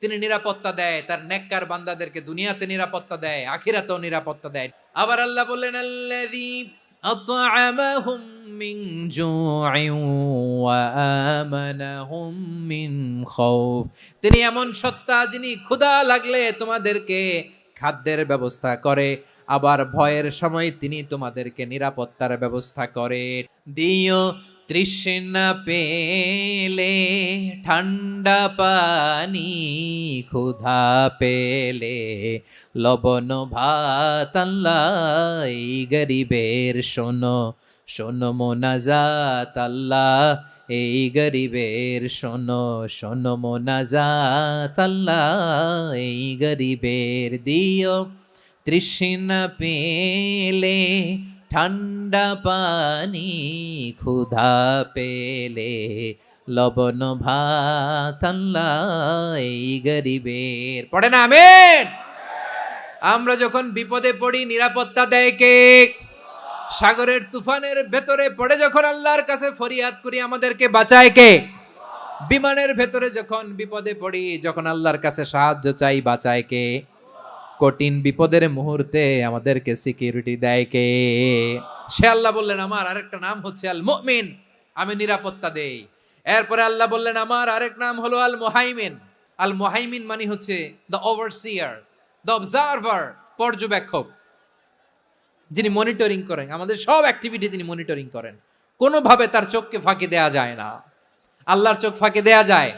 Speaker 1: তিনি নিরাপত্তা দেয় তার নেককার বান্দাদেরকে, দুনিয়াতে নিরাপত্তা দেয়, আখিরাতেও নিরাপত্তা দেয়। আবার আল্লাহ বললেন আল্লাযী আত'আমাহুম মিন জু'ইন ওয়া আমানাহুম মিন খাউফ। তিনি এমন সত্তা যিনি ক্ষুধা লাগলে তোমাদেরকে খাদ্যের ব্যবস্থা করে, আবার ভয়ের সময় তিনি তোমাদেরকে নিরাপত্তার ব্যবস্থা করে। দিও তৃষ্ণা পেলে ঠান্ডা পানি, ক্ষুধা পেলে লবণ ভাত। আল্লাহ এই গরিবের শোনো শোনো মোনাজাত। আল্লাহ এই গরিবের শোনো শোনো মোনাজাত। আল্লাহ এই গরিবের দিও তৃষ্ণা পেলে ঠান্ডা পানি, ক্ষুধা পেলে লবণ ভাত। আল্লাহ এই গরিবের। পড়ে না আমিন? আমরা যখন বিপদে পড়ি নিরাপত্তা দেয় কে? সাগরের তুফানের ভেতরে পড়ে যখন আল্লাহর কাছে ফরিয়াদ করি আমাদেরকে বাঁচায় কে? বিমানের ভেতরে যখন বিপদে পড়ি, যখন আল্লাহর কাছে সাহায্য চাই, বাঁচায় কে? কঠিন বিপদের মুহূর্তে আমাদেরকে সিকিউরিটি দেয় কে? সে আল্লাহ বললেন আমার আরেকটা নাম হচ্ছে আল মুমিন, আমি নিরাপত্তা দেই। এরপরে আল্লাহ বললেন আমার আরেক নাম হলো আল মুহাইমিন। আল মুহাইমিন মানে হচ্ছে দ্য ওভারসিয়ার, দ্য অবজারভার, পর্যবেক্ষক, যিনি মনিটরিং করেন আমাদের সব অ্যাক্টিভিটি, তিনি মনিটরিং করেন। কোনোভাবে তার চোখকে ফাঁকি দেয়া যায় না। আল্লাহর চোখ ফাঁকি দেয়া যায়?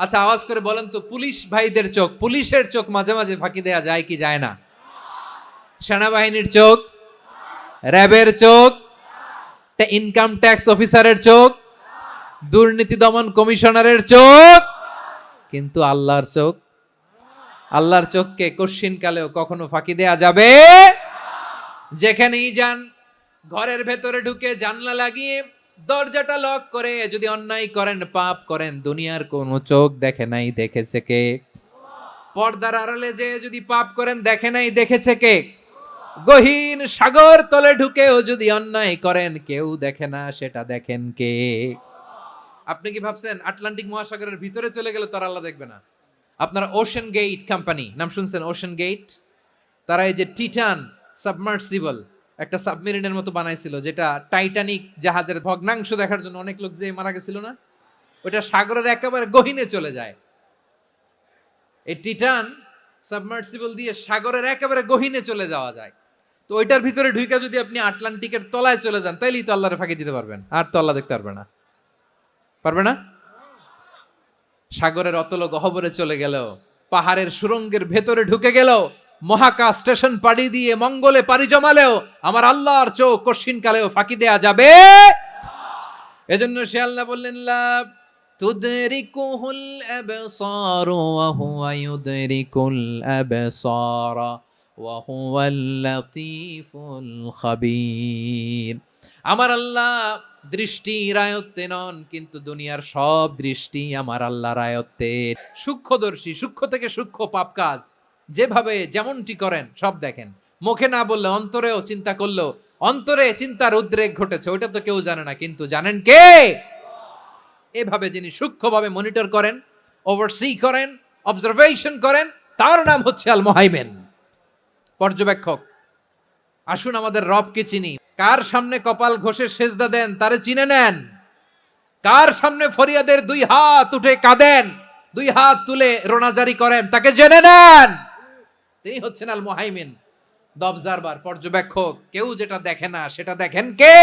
Speaker 1: আচ্ছা আওয়াজ করে বলেন তো, পুলিশ ভাইদের চোখ, পুলিশের চোখ মাঝে মাঝে ফাঁকি দেয়া যায় কি যায় না? সেনাবাহিনীর চোখ, র্যাবের চোখ, ইনকাম ট্যাক্স অফিসারের চোখ, দুর্নীতি দমন কমিশনারের চোখ, কিন্তু আল্লাহর চোখ? আল্লাহর চোখকে কশ্চিন কালেও কখনো ফাঁকি দেয়া যাবে? যেখানেই যান, ঘরের ভেতরে ঢুকে জানলা লাগিয়ে দরজাটা লক করে যদি অন্যায় করেন, পাপ করেন, দুনিয়ার কোনো চোখ দেখে নাই, দেখেছে কে? পর্দার আড়ালে যে যদি পাপ করেন, দেখে নাই, দেখেছে কে? গহীন সাগর তলে ঢুকেও যদি অন্যায় করেন, কেউ দেখে না, সেটা দেখেন কে? আপনি কি ভাবছেন আটলান্টিক মহাসাগরের ভিতরে চলে গেলে তার আল্লাহ দেখবে না? আপনারা ওশেন গেট কোম্পানি নাম শুনছেন? ওশেন গেট, তারা এই যে টিটান সাবমার্সিবল একটা সাবমেরিনের মতো বানাইছিল, যেটা টাইটানিক জাহাজের ভগ্নাংশ দেখার জন্য অনেক লোক যে মারা গেছিল না, ওটা সাগরের একেবারে গহীনে চলে যায়। এই টিটান সাবমার্সিবল দিয়ে সাগরের একেবারে গহীনে চলে যাওয়া যায়। তো ওইটার ভিতরে ঢুকে যদি আপনি আটলান্টিকের তলায় চলে যান, তাইলেই তো আল্লাহরে ফাঁকি দিতে পারবেন, আর তো আল্লাহ দেখতে পারবে না। পারবে না? সাগরের অতল গহ্বরে চলে গেল, পাহাড়ের সুরঙ্গের ভেতরে ঢুকে গেল, মহাকাশ স্টেশন পাড়ি দিয়ে মঙ্গলে পাড়ি জমালেও আমার আল্লাহর চোখ কশিন কালেও ফাঁকি দেয়া যাবে? এজন্য সে আল্লাহ বললেন লা তুদরিকুহুল আবসার ওয়া হুয়া ইউদরিকুল আবসার ওয়া হুয়াল লাতীফুল খাবীর। আমার আল্লাহ দৃষ্টির আয়ত্তে নন, কিন্তু দুনিয়ার সব দৃষ্টি আমার আল্লাহর আয়ত্তে। সূক্ষ্মদর্শী, সূক্ষ্ম থেকে সূক্ষ্ম পাপ কাজ যেভাবে যেমনটি করেন সব দেখেন। মুখে না বললে অন্তরেও চিন্তা করলেও অন্তরে চিন্তার উদ্রেক ঘটেছে, ওইটা তো কেউ জানে না, কিন্তু জানেন কে? এভাবে যিনি সূক্ষ্মভাবে মনিটর করেন, ওভারসি করেন, অবজারভেশন করেন, তার নাম হচ্ছে আল মুহাইমিন, পর্যবেক্ষক। আসুন আমাদের রবকে চিনি। কার সামনে কপাল ঘষে সেজদা দেন তারে চিনে নেন। কার সামনে ফরিয়াদের 2 হাত উঠে কাঁদেন, 2 হাত তুলে রোনাজারি করেন, তাকে জেনে নেন। তিনি হচ্ছেন আল মুহাইমিন, দ্য অবজারভার, পর্যবেক্ষক। কেউ যেটা দেখে না সেটা দেখেন কে?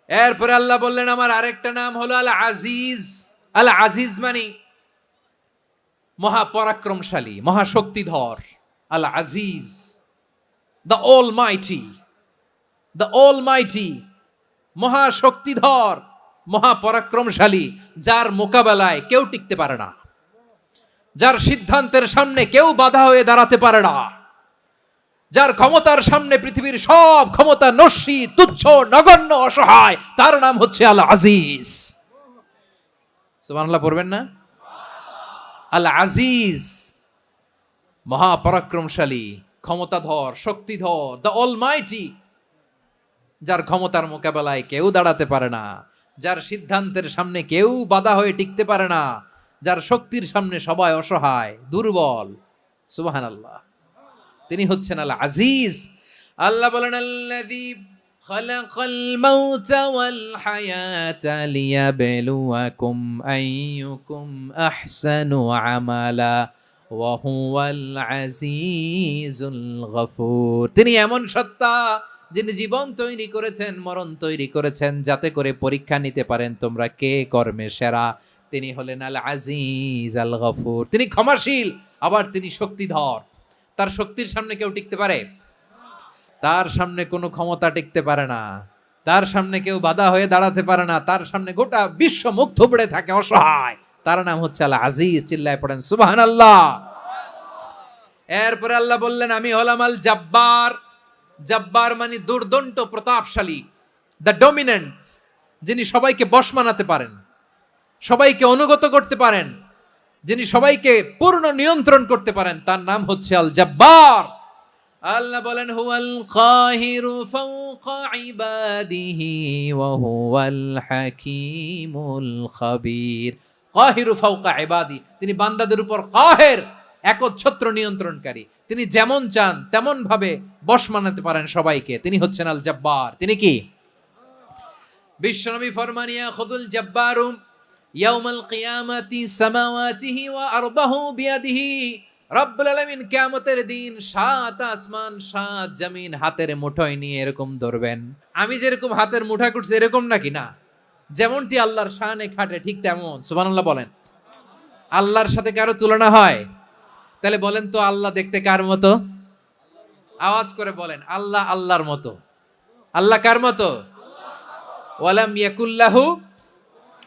Speaker 1: এরপরে আল্লাহ বললেন আমার আরেকটা নাম হলো আল আজিজ। আল আজিজ মানে মহাপরাক্রমশালী, মহাশক্তিধর। আল আজিজ, দ্য অলমাইটি, দ্য অলমাইটি, মহাশক্তিধর, মহাপরাক্রমশালী, যার মোকাবেলায় কেউ টিকতে পারে না, যার সিদ্ধান্তের সামনে কেউ বাধা হয়ে দাঁড়াতে পারে না, যার ক্ষমতার সামনে পৃথিবীর সব ক্ষমতা নস্যি, তুচ্ছ, নগণ্য, অসহায়, তার নাম হচ্ছে আল আজিজ। সুবহানাল্লাহ পড়বেন না? আল আজিজ, মহাপরাক্রমশালী, ক্ষমতাধর, শক্তিধর, দ্য অলমাইটি, যার ক্ষমতার মোকাবেলায় কেউ দাঁড়াতে পারে না, যার সিদ্ধান্তের সামনে কেউ বাধা হয়ে টিকতে পারে না, যার শক্তির সামনে সবাই অসহায়, দুর্বল। সুবহানাল্লাহ, তিনি হচ্ছেন আল আজিজ। আল্লাহ বলেন আল্লাযী খালাকাল মাউতা ওয়াল হায়াতা লিয়াবলুয়াকুম আইয়ুকুম আহসানু আমালা ওয়া হুয়াল আজিজুল গফুর। তিনি এমন সত্তা যিনি জীবন তৈরি করেছেন, মরণ তৈরি করেছেন, যাতে করে পরীক্ষা নিতে পারেন তোমরা কে কর্মে সেরা। তিনি হলেন আল আজিজ আল গফুর। তিনি ক্ষমাশীল, আবার তিনি শক্তিধর। তার শক্তির সামনে কেউ টিকতে পারে? তার সামনে কোনো ক্ষমতা টিকতে পারে না, তার সামনে কেউ বাধা হয়ে দাঁড়াতে পারে না, তার সামনে গোটা বিশ্ব মুখ থুবড়ে থাকে, অসহায়। তার নাম হচ্ছে আল আজিজ। চিল্লায় পড়েন সুবহানাল্লাহ। এরপরে আল্লাহ বললেন আমি হলাম আল জাব্বার। জাব্বার মানে দুর্দণ্ড, প্রতাপশালী, দ্য ডমিনেন্ট, যিনি সবাইকে বশ মানাতে পারেন, সবাইকে অনুগত করতে পারেন, যিনি সবাইকে পূর্ণ নিয়ন্ত্রণ করতে পারেন, তার নাম হচ্ছে আল জাব্বার। আল্লাহ বলেন হুয়াল কাহিরু ফাওকা ইবাদিহি ওয়া হুয়াল হাকীমুল খাবীর। কাহিরু ফাওকা ইবাদি, তিনি বান্দাদের উপর কাহের, একচ্ছত্র নিয়ন্ত্রণকারী। তিনি যেমন চান তেমন ভাবে বশ মানাতে পারেন সবাইকে। তিনি হচ্ছেন আল জাব্বার। তিনি কি? বিশ্বনবী ফরমান ইয়াখুদুল জাব্বারু ইয়াউমাল কিয়ামাতি সামাওয়াতিহি ওয়া আরদাহু বিয়াদিহি। রব্বুল আলামিন কিয়ামতের দিন 7 আসমান 7 জমিন হাতের মুঠোয় নিয়ে এরকম ধরবেন। আমি যেরকম হাতের মুঠা করছি এরকম নাকি? না, যেমনটি আল্লাহর শানে খাটে ঠিক তেমন। সুবহানাল্লাহ বলেন। আল্লাহর সাথে কারো তুলনা হয়? তাহলে বলেন তো আল্লাহ দেখতে কার মতো? আওয়াজ করে বলেন আল্লাহ আল্লাহর মতো। আল্লাহ কার মতো? ওয়ালাম ইয়াকুল্লাহু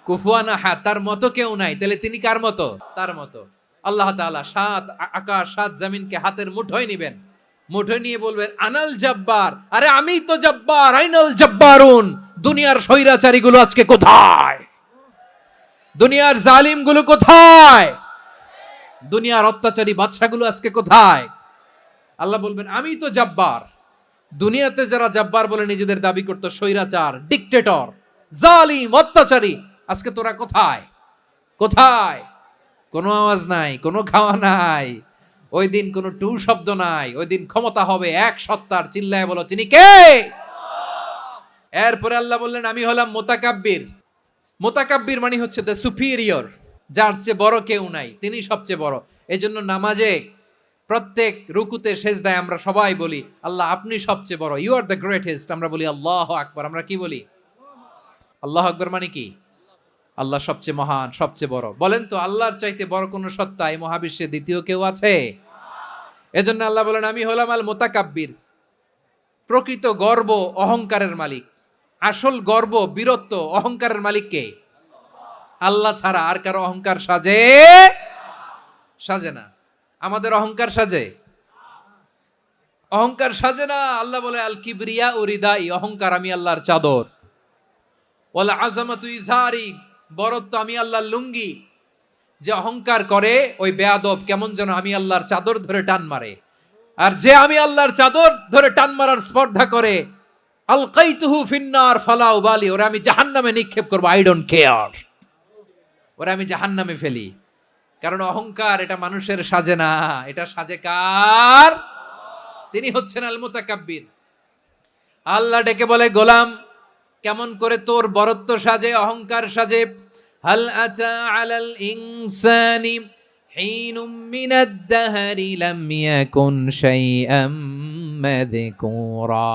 Speaker 1: কুফুয়ান আহাদ, তার মতো কেউ নাই। তাহলে তিনি কার মতো? তার মতো। আল্লাহ তাআলা 7 আকাশ 7 জমিনকে হাতের মুঠোয় নিবেন, মুঠোয় নিয়ে বলবেন আনাল জাব্বার। আরে আমি তো জাব্বার, আইনাল জাব্বারুন। দুনিয়ার স্বৈরাচারীগুলো আজকে কোথায়? দুনিয়ার জালিমগুলো কোথায়? দুনিয়ার অত্যাচারী বাদশাগুলো আজকে কোথায়? আল্লাহ বলবেন আমি তো জাব্বার। দুনিয়াতে যারা জাব্বার বলে নিজেদের দাবি করতো, স্বৈরাচার, ডিক্টেটর, জালিম, অত্যাচারী, আজকে তোরা কোথায়? কোথায়? কোনো আওয়াজ নাই, কোনো খাওয়া নাই, ওই দিন কোনো টু শব্দ নাই। ওই দিন ক্ষমতা হবে এক সত্তার। চিল্লায় বলো তিনি কে? এরপরে আল্লাহ বললেন আমি হলাম মুতাকাব্বির। মুতাকাব্বির মানে হচ্ছে দ্য সুপিরিয়র, যার চেয়ে বড় কেউ নাই, তিনি সবচেয়ে বড়। এজন্য নামাজে প্রত্যেক রুকুতে সেজদায় আমরা সবাই বলি আল্লাহ আপনি সবচেয়ে বড়, ইউ আর দ্য গ্রেটেস্ট। আমরা বলি আল্লাহু আকবার। আমরা কি বলি? আল্লাহু আকবার মানে কি? আল্লাহ সবচেয়ে মহান, সবচেয়ে বড়। বলেন তো আল্লাহর চাইতে বড় কোন সত্তা এই মহাবিশ্বে দ্বিতীয় কেউ আছে? এজন্য আল্লাহ বলেন আমি হলাম আল মুতাকাব্বির। প্রকৃত গর্ব অহংকারের মালিক, আসল গর্ব, বীরত্ব, অহংকারের মালিক কে? আল্লাহ ছাড়া আর কারো অহংকার সাজে? সাজে না। আমাদের অহংকার সাজে? অহংকার সাজে না। আল্লাহ বলে আল কিবরিয়া উরিদাই, অহংকার আমি আল্লাহর চাদর। ওয়াল আযামাতু ইজারি, বড়ত্ব আমি আল্লাহর লুঙ্গি। যে অহংকার করে ওই বেয়াদব কেমন যেন আমি আল্লাহর চাদর ধরে টান মারে। আর যে আমি আল্লাহর চাদর ধরে টান মারার স্পর্ধা করে, আলকাইতুহু ফিন্নার ফালা উবালি, ওরা আমি জাহান্নামে নিক্ষেপ করবো, আই ডোন্ট কেয়ার, ওরা আমি জাহান্নামে ফেলি। কারণ অহংকার এটা মানুষের সাজে না, এটা সাজে কার? তিনি হচ্ছেন আল মুতাকাব্বির। আল্লাহ ডেকে বলে, গোলাম কেমন করে তোর বরত্ব সাজে, অহংকার সাজে। হাল আতা আলাল ইনসানি হিনুম মিনাদ দাহরি লাম ইয়াকুন শাইআম মাযকুরা।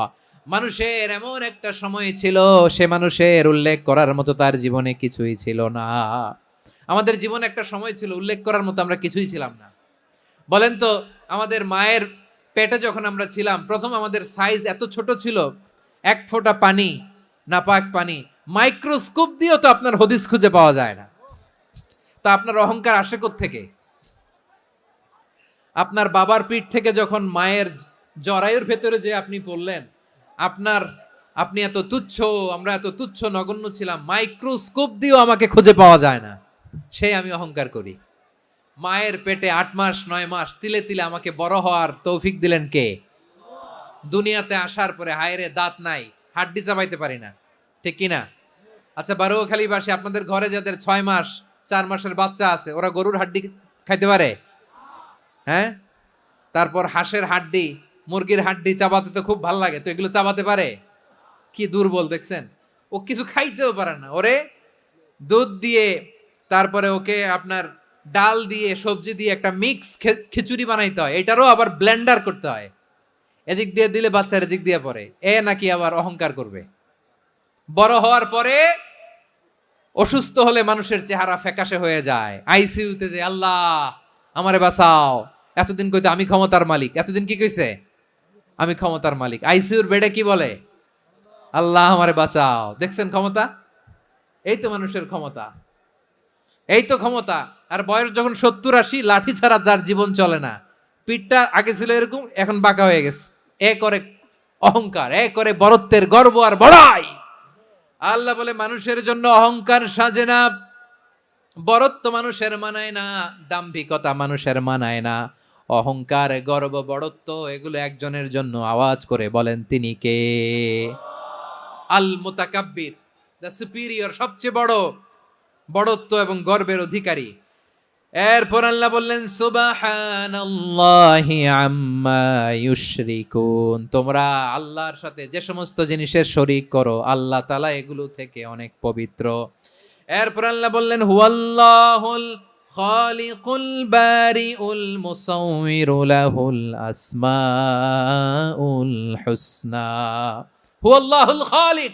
Speaker 1: মানুষের এমন একটা সময় ছিল, সে মানুষের উল্লেখ করার মতো তার জীবনে কিছুই ছিল না। আমাদের জীবনে একটা সময় ছিল উল্লেখ করার মতো আমরা কিছুই ছিলাম না। বলেন তো, আমাদের মায়ের পেটে যখন আমরা ছিলাম, প্রথম আমাদের সাইজ এত ছোট ছিল, এক ফোঁটা পানি, নাপাক পানি, মাইক্রোস্কোপ দিয়েও তো আপনার হদিস খুঁজে পাওয়া যায় না। তা আপনার অহংকার আসে কোত্থেকে? আপনার বাবার পিঠ থেকে যখন মায়ের জরায়ুর ভেতরে যে আপনি পড়লেন, আপনি এত তুচ্ছ, আমরা এত তুচ্ছ নগণ্য ছিলাম, মাইক্রোস্কোপ দিয়েও আমাকে খুঁজে পাওয়া যায় না, সেই আমি অহংকার করি। মায়ের পেটে 8 মাস 9 মাস তিলে তিলে আমাকে বড় হওয়ার তৌফিক দিলেন কে? দুনিয়াতে আসার পরে হায়রে দাঁত নাই, হাড্ডি চাবাইতে পারি না, ঠিক কিনা? আচ্ছা, বারোখালীবাসী, আপনাদের ঘরে যাদের 6 মাস 4 মাসের বাচ্চা আছে, ওরা গরুর হাড্ডি খাইতে পারে? হ্যাঁ। তারপর হাঁসের হাড্ডি, মুরগির হাড্ডি চাবাতে তো খুব ভালো লাগে, তো এগুলো চাবাতে পারে? কি দুর্বল দেখছেন, ও কিছু খাইতেও পারে না। ওরে দুধ দিয়ে, তারপরে ওকে আপনার ডাল দিয়ে, সবজি দিয়ে একটা মিক্স খিচুড়ি বানাইতে হয়, এটারও আবার ব্লেন্ডার করতে হয়। এদিক দিয়ে দিলে বাচ্চার এদিক দিয়ে পড়ে, এ নাকি আবার অহংকার করবে। বড় হওয়ার পরে অসুস্থ হলে মানুষের চেহারা ফ্যাকাশে হয়ে যায়, আইসিইউতে যে আল্লাহ আমারে বাঁচাও, এতদিন কইতো আমি ক্ষমতার মালিক, এতদিন কি কইছে? আমি ক্ষমতার মালিক। আইসিইউর বেডে কি বলে? আল্লাহ আমারে বাঁচাও। দেখছেন ক্ষমতা? এই তো মানুষের ক্ষমতা, এই তো ক্ষমতা। আর বয়স যখন 70-80, লাঠি ছাড়া যার জীবন চলে না। পিঠটা আগে ছিল এরকম, এখন বাঁকা হয়ে গেছে। এ করে অহংকার, এ করে বরত্বের গর্ব আর বড়াই। আল্লাহ বলে, মানুষের জন্য অহংকার সাজে না, বরত্ব মানুষের মানায় না, দাম্ভিকতা মানুষের মানায় না, অহংকার গর্ব বড়ত্ব এগুলো একজনের জন্য। আওয়াজ করে বলেন, তিনি কে? আল মুতাকাব্বির, দ্য সুপিরিয়র, সবচেয়ে বড় বড়ত্ব এবং গর্বের অধিকারী। এরপর আল্লাহ বললেন, সুবহানাল্লাহি আম্মা ইউশরিকুন। তোমরা আল্লাহর সাথে যে সমস্ত জিনিসের শরীক করো, আল্লাহ তাআলা এগুলো থেকে অনেক পবিত্র। এরপর আল্লাহ বললেন, হুয়াল্লাহুল খালিকুল বারিউল মুসাউবিরু লাহুল আসমাউল হুসনা। হুয়াল্লাহুল খালিক,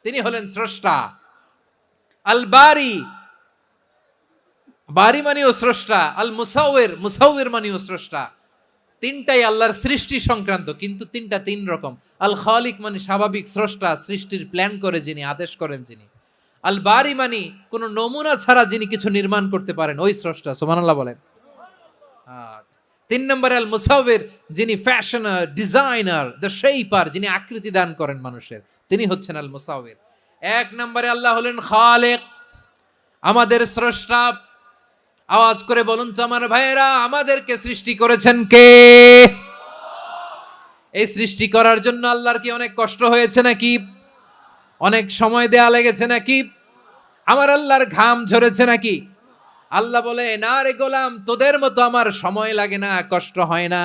Speaker 1: তিনি হলেন স্রষ্টা। আল বারি, বারি মানেও স্রষ্টা। আল মুসাউবির, মুসাউবির মানেও স্রষ্টা। তিনটাই আল্লাহর সৃষ্টি সংক্রান্ত, কিন্তু তিনটা তিন রকম। আল খালিক মানে স্বাভাবিক স্রষ্টা, সৃষ্টির প্ল্যান করে যিনি, আদেশ করেন যিনি। আল বারি মানে কোন নমুনা ছাড়া যিনি কিছু নির্মাণ করতে পারেন, ওই স্রষ্টা। সুবহানাল্লাহ বলেন। 3 নম্বরে আল মুসাউবির, যিনি ফ্যাশনার, ডিজাইনার, দ্য শেপার, যিনি আকৃতি দান করেন মানুষের, তিনি হচ্ছেন আল মুসাউবির। 1 নম্বরে আল্লাহ হলেন খালেক, আমাদের স্রষ্টা। আওয়াজ করে বলুন তো আমার ভাইয়েরা, আমাদেরকে সৃষ্টি করেছেন কে? এই সৃষ্টি করার জন্য আল্লাহর কি অনেক কষ্ট হয়েছে নাকি? অনেক সময় দেয়া লেগেছে নাকি? আমার আল্লাহর ঘাম ঝরেছে নাকি? আল্লাহ বলে, না রে গোলাম, তোদের মতো আমার সময় লাগে না, কষ্ট হয় না।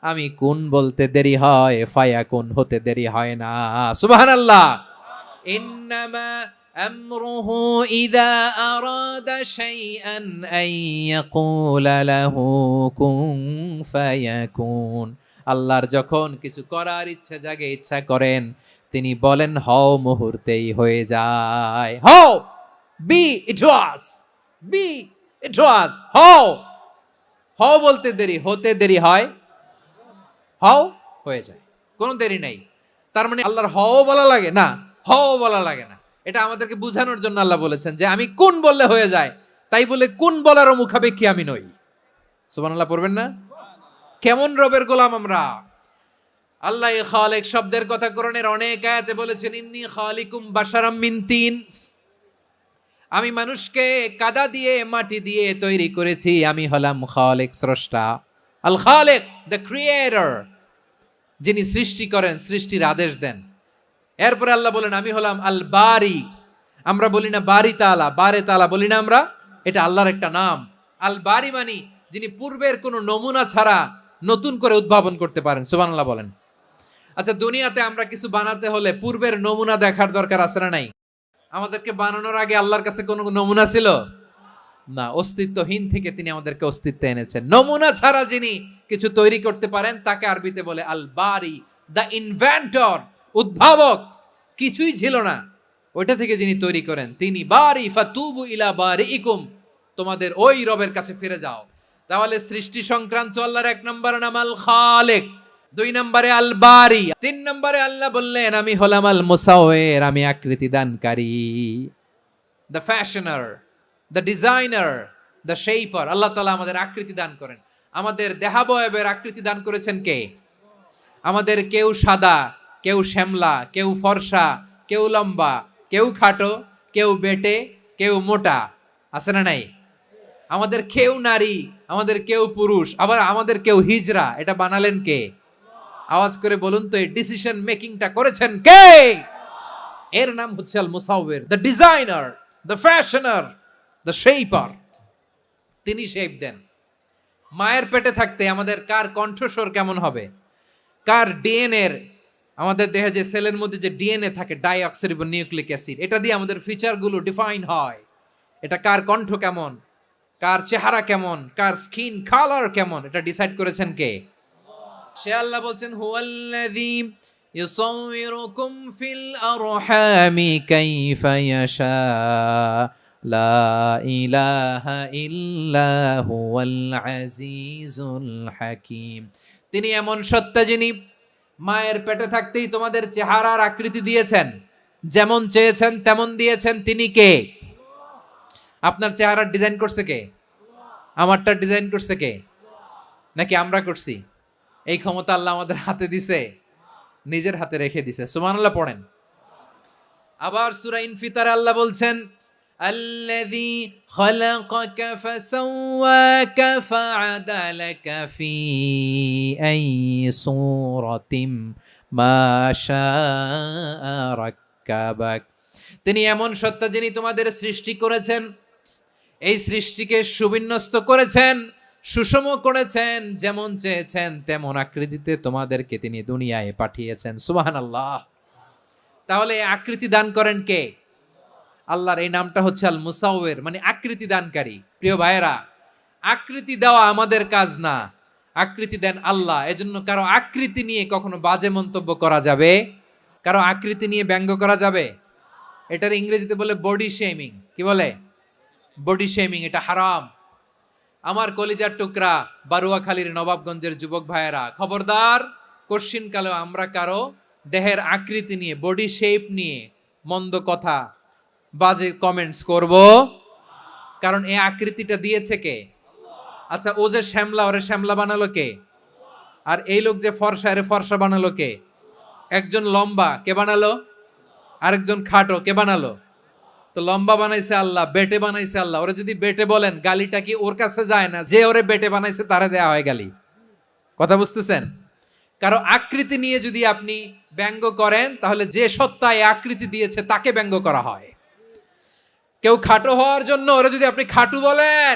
Speaker 1: আমি কোন বলতে দেরি হয়, ফায়াকুন হতে দেরি হয় না। সুবহানাল্লাহ। ইন্নামা আমরুহু ইযা আরাদা শাইআন আন ইয়াকুলা লাহু কুন ফায়াকুন। আল্লাহর যখন কিছু করার ইচ্ছা জাগে, ইচ্ছা করেন, তিনি বলেন হও, মুহূর্তেই হয়ে যায়। হও, বি ইট ওয়াজ, বি ইট ওয়াজ। হও, হও বলতে দেরি, হতে দেরি হয়, হও হয়ে যায়, কোনো দেরি নাই। তার মানে আল্লাহর হও বলা লাগে না, হও বলা লাগে না। এটা আমাদেরকে বোঝানোর জন্য আল্লাহ বলেছেন যে আমি কোন বললে হয়ে যায়, তাই বলে কোন বলারও মুখাপেক্ষী আমি নই। সুবহানাল্লাহ পড়বেন না? কেমন রবের গোলাম আমরা। আল্লাহ খালিক শব্দের কথা কোরআনের অনেক আয়াতে বলেছেন, ইন্নী খালিকুম বাশারাম মিন তিন। আমি মানুষকে কাদা দিয়ে, মাটি দিয়ে তৈরি করেছি, আমি হলাম খালিক, স্রষ্টা। আল খালিক, দ্য ক্রিয়েটর, যিনি সৃষ্টি করেন, সৃষ্টির আদেশ দেন। এরপরে আল্লাহ বলেন আমি হলাম আল বারি। আমরা বলি না বারি তাআলা, বারে তাআলা বলি না আমরা, এটা আল্লাহর একটা নাম। আল বারি মানি যিনি পূর্বের কোনো নমুনা ছাড়া নতুন করে উদ্ভাবন করতে পারেন। সুবহানাল্লাহ বলেন। আচ্ছা, দুনিয়াতে আমরা কিছু বানাতে হলে পূর্বের নমুনা দেখার দরকার আছে না নাই? আমাদেরকে বানানোর আগে আল্লাহর কাছে কোনো নমুনা ছিল না, অস্তিত্বহীন থেকে তিনি আমাদেরকে অস্তিত্বে এনেছেন। নমুনা ছাড়া যিনি কিছু তৈরি করতে পারেন তাকে আরবিতে বলে আল বারি, দ্য ইনভেন্টর, উদ্ভাবক। কিছুই ছিল না, ওইটা থেকে যিনি তৈরি করেন তিনি বারি। ফাতুবু ইলা বারিইকুম, তোমাদের ওই রবের কাছে ফিরে যাও। তাহলে সৃষ্টি সংক্রান্ত আল্লাহর এক নম্বর নাম আল খালেক, 2 নম্বরে আল বারি, 3 নম্বরে আল্লাহ বললেন আমি হলাম আল মুসাওয়ির, আমি আকৃতি দানকারী, the fashioner, the designer, the shaper. Allah তাআলা আমাদের আকৃতি দান করেন। আমাদের দেহাবয়বের আকৃতি দান করেছেন কে? আমাদের কেউ সাদা, কেউ শ্যামলা, কেউ ফর্সা, কেউ লম্বা, কেউ খাটো, কেউ বেটে, কেউ মোটা, আছে না নাই? আমাদের কেউ নারী, আমাদের কেউ পুরুষ, আবার আমাদের কেউ হিজড়া। এটা বানালেন কে? আওয়াজ করে বলুন তো, এই ডিসিশন মেকিংটা করেছেন কে? এর নাম হচ্ছে আল মুসাওয়ির, the designer, the fashioner, the shaper. তিনি শেপ দেন। মায়ের পেটে থাকতে আমাদের কার কণ্ঠস্বর কেমন হবে, কার ডিএনএ, আমাদের দেহে যে সেলের মধ্যে যে ডিএনএ থাকে, ডাইঅক্সিরিবো নিউক্লিক অ্যাসিড, এটা দিয়ে আমাদের ফিচারগুলো ডিফাইন হয়। এটা কার কণ্ঠ কেমন, কার চেহারা কেমন, কার স্কিন কালার কেমন, এটা ডিসাইড করেছেন কে? সে আল্লাহ বলছেন হুয়াল্লাযী ইউসাউয়িরুকুম ফিল আরহামি কাইফা ইয়াশা লা ইলাহা ইল্লা হুয়াল আজিজুল হাকীম। তিনি এমন সত্তা যিনি মায়ের পেটে থাকতেই তোমাদের চেহারার আকৃতি দিয়েছেন, যেমন চেয়েছেন তেমন দিয়েছেন। তিনি কে? আপনার চেহারার ডিজাইন করছে কে? আমারটা ডিজাইন করছে কে? নাকি আমরা করছি? এই ক্ষমতা আল্লাহ আমাদের হাতে দিছে, নিজের হাতে রেখে দিছে। সুবহানাল্লাহ পড়েন। আবার সূরা ইনফিতারে আল্লাহ বলছেন আল্লাযী খালাকাকা ফাসাওয়াকা ফাআদালাকা ফি আইয়ি সূরাতিম মা শাআ রাক্কাবাক। তিনি এমন সত্তা যিনি তোমাদের সৃষ্টি করেছেন, এই সৃষ্টিকে সুবিন্যস্ত করেছেন, সুষম করেছেন, যেমন চেয়েছেন তেমন আকৃতিতে তোমাদেরকে তিনি দুনিয়ায় পাঠিয়েছেন। সুবহানাল্লাহ। তাহলে আকৃতি দান করেন কে? আল্লাহর এই নামটা হচ্ছে আল মুসাওয়ির, মানে আকৃতি দানকারী। প্রিয় ভাইয়েরা, আকৃতি দেওয়া আমাদের কাজ না, আকৃতি দেন আল্লাহ। এজন্য কারো আকৃতি নিয়ে কখনো বাজে মন্তব্য করা যাবে, কারো আকৃতি নিয়ে ব্যঙ্গ করা যাবে। এটার ইংরেজিতে বলে বডি শেমিং। কি বলে? Body shaming. এটা হারাম। আমার কলিজার টুকরা বারুয়াখালীর নবাবগঞ্জের যুবক ভাইয়েরা, খবরদার, কোশ্চিন কালেও আমরা কারো দেহের আকৃতি নিয়ে, বডি শেপ নিয়ে মন্দ কথা, বাজে কমেন্টস করব, কারণ এই আকৃতিটা দিয়েছে কে? আচ্ছা, ও যে শ্যামলা, ওরে শ্যামলা বানালো কে? আর এই লোক যে ফর্সা, এরে ফর্সা বানালো কে? একজন লম্বা, কে বানালো? আরেকজন খাটো, কে বানালো? তো লম্বা বানাইছে আল্লাহ, বেটে বানাইছে আল্লাহ। ওরা যদি বেটে বলেন, গালিটা কি ওর কাছে যায় না? যে ওরে বেটে বানাইছে তারে দেয়া হয় গালি। কথা বুঝতেছেন? কারো আকৃতি নিয়ে যদি আপনি ব্যঙ্গ করেন, তাহলে যে সত্তা এই আকৃতি দিয়েছে তাকে ব্যঙ্গ করা হয়। কেউ খাটো হওয়ার জন্য ওরা যদি আপনি খাটু বলেন,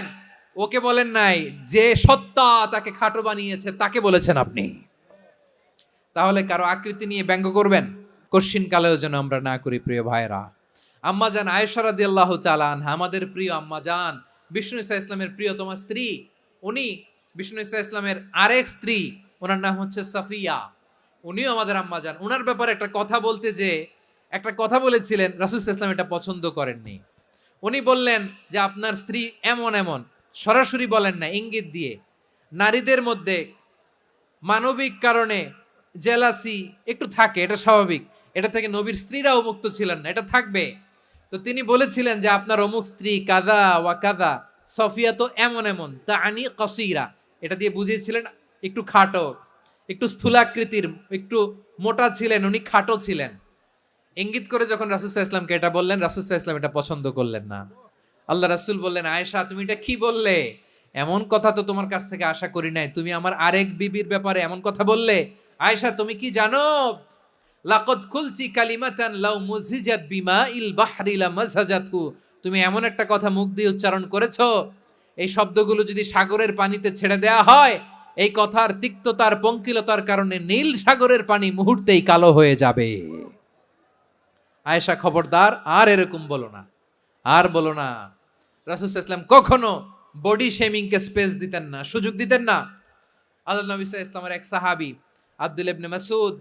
Speaker 1: ওকে বলেন নাই, যে সত্তা তাকে খাটো বানিয়েছে তাকে বলেছেন আপনি। তাহলে কারো আকৃতি নিয়ে ব্যঙ্গ করবেন, কোশ্চিন কালেও যেন আমরা না করি। প্রিয় ভাইরা, আম্মাজান আয়েশা রাদিয়াল্লাহু তাআলা আনহা, আমাদের প্রিয় আম্মাজান, বিষ্ণু ইসা ইসলামের প্রিয়তমা স্ত্রী, উনি বিষ্ণু ইসা ইসলামের আরেক স্ত্রী, ওনার নাম হচ্ছে সাফিয়া, উনিও আমাদের আম্মাজান। ওনার ব্যাপারে একটা কথা বলতে যে একটা কথা বলেছিলেন, রাসূল সাল্লাল্লাহু আলাইহি ওয়াসাল্লাম এটা পছন্দ করেননি। উনি বললেন যে আপনার স্ত্রী এমন এমন, সরাসরি বলেন না, ইঙ্গিত দিয়ে। নারীদের মধ্যে মানবিক কারণে জেলাসি একটু থাকে, এটা স্বাভাবিক। এটা থেকে নবীর স্ত্রীরাও মুক্ত ছিলেন না, এটা থাকবে। তো তিনি বলেছিলেন যে আপনার অমুক স্ত্রী কাদা ওয়া কাদা, সফিয়া তো এমন এমন, তা আনি কসিরা, এটা দিয়ে বুঝিয়েছিলেন একটু খাটো, একটু স্থূলাকৃতির, একটু মোটা ছিলেন, উনি খাটো ছিলেন। ইঙ্গিত করে যখন রাসূল সাল্লাল্লাহু আলাইহি ওয়াসাল্লামকে এটা বললেন, রাসূল সাল্লাল্লাহু আলাইহি ওয়াসাল্লাম এটা পছন্দ করলেন না। আল্লাহ রাসূল বললেন, আয়েশা তুমি এটা কি বললে? এমন কথা তো তোমার কাছ থেকে আশা করি নাই। তুমি আমার আরেক বিবির ব্যাপারে এমন কথা বললে। আয়েশা তুমি কি জানো, লাকাদ কুলতি কালিমাতান লাউ মুজিজাত বিমাইল বাহরি লামাযাজাতহু, তুমি এমন একটা কথা মুখ দিয়ে উচ্চারণ করেছো, এই শব্দগুলো যদি সাগরের পানিতে ছেড়ে দেয়া হয়, এই কথার তিক্ততার পঙ্কিলতার কারণে নীল সাগরের পানি মুহূর্তেই কালো হয়ে যাবে। আয়েশা খবরদার, আর এরকম বলো না, আর বলো না। রাসূল সাল্লাল্লাহু আলাইহি ওয়াসাল্লাম কখনো বডি শেমিং কে স্পেস দিতেন না, সুযোগ দিতেন না। আল্লাহ নবী সাল্লাল্লাহু আলাইহি ওয়াসাল্লামের এক সাহাবী আব্দুল্লাহ ইবনে মাসউদ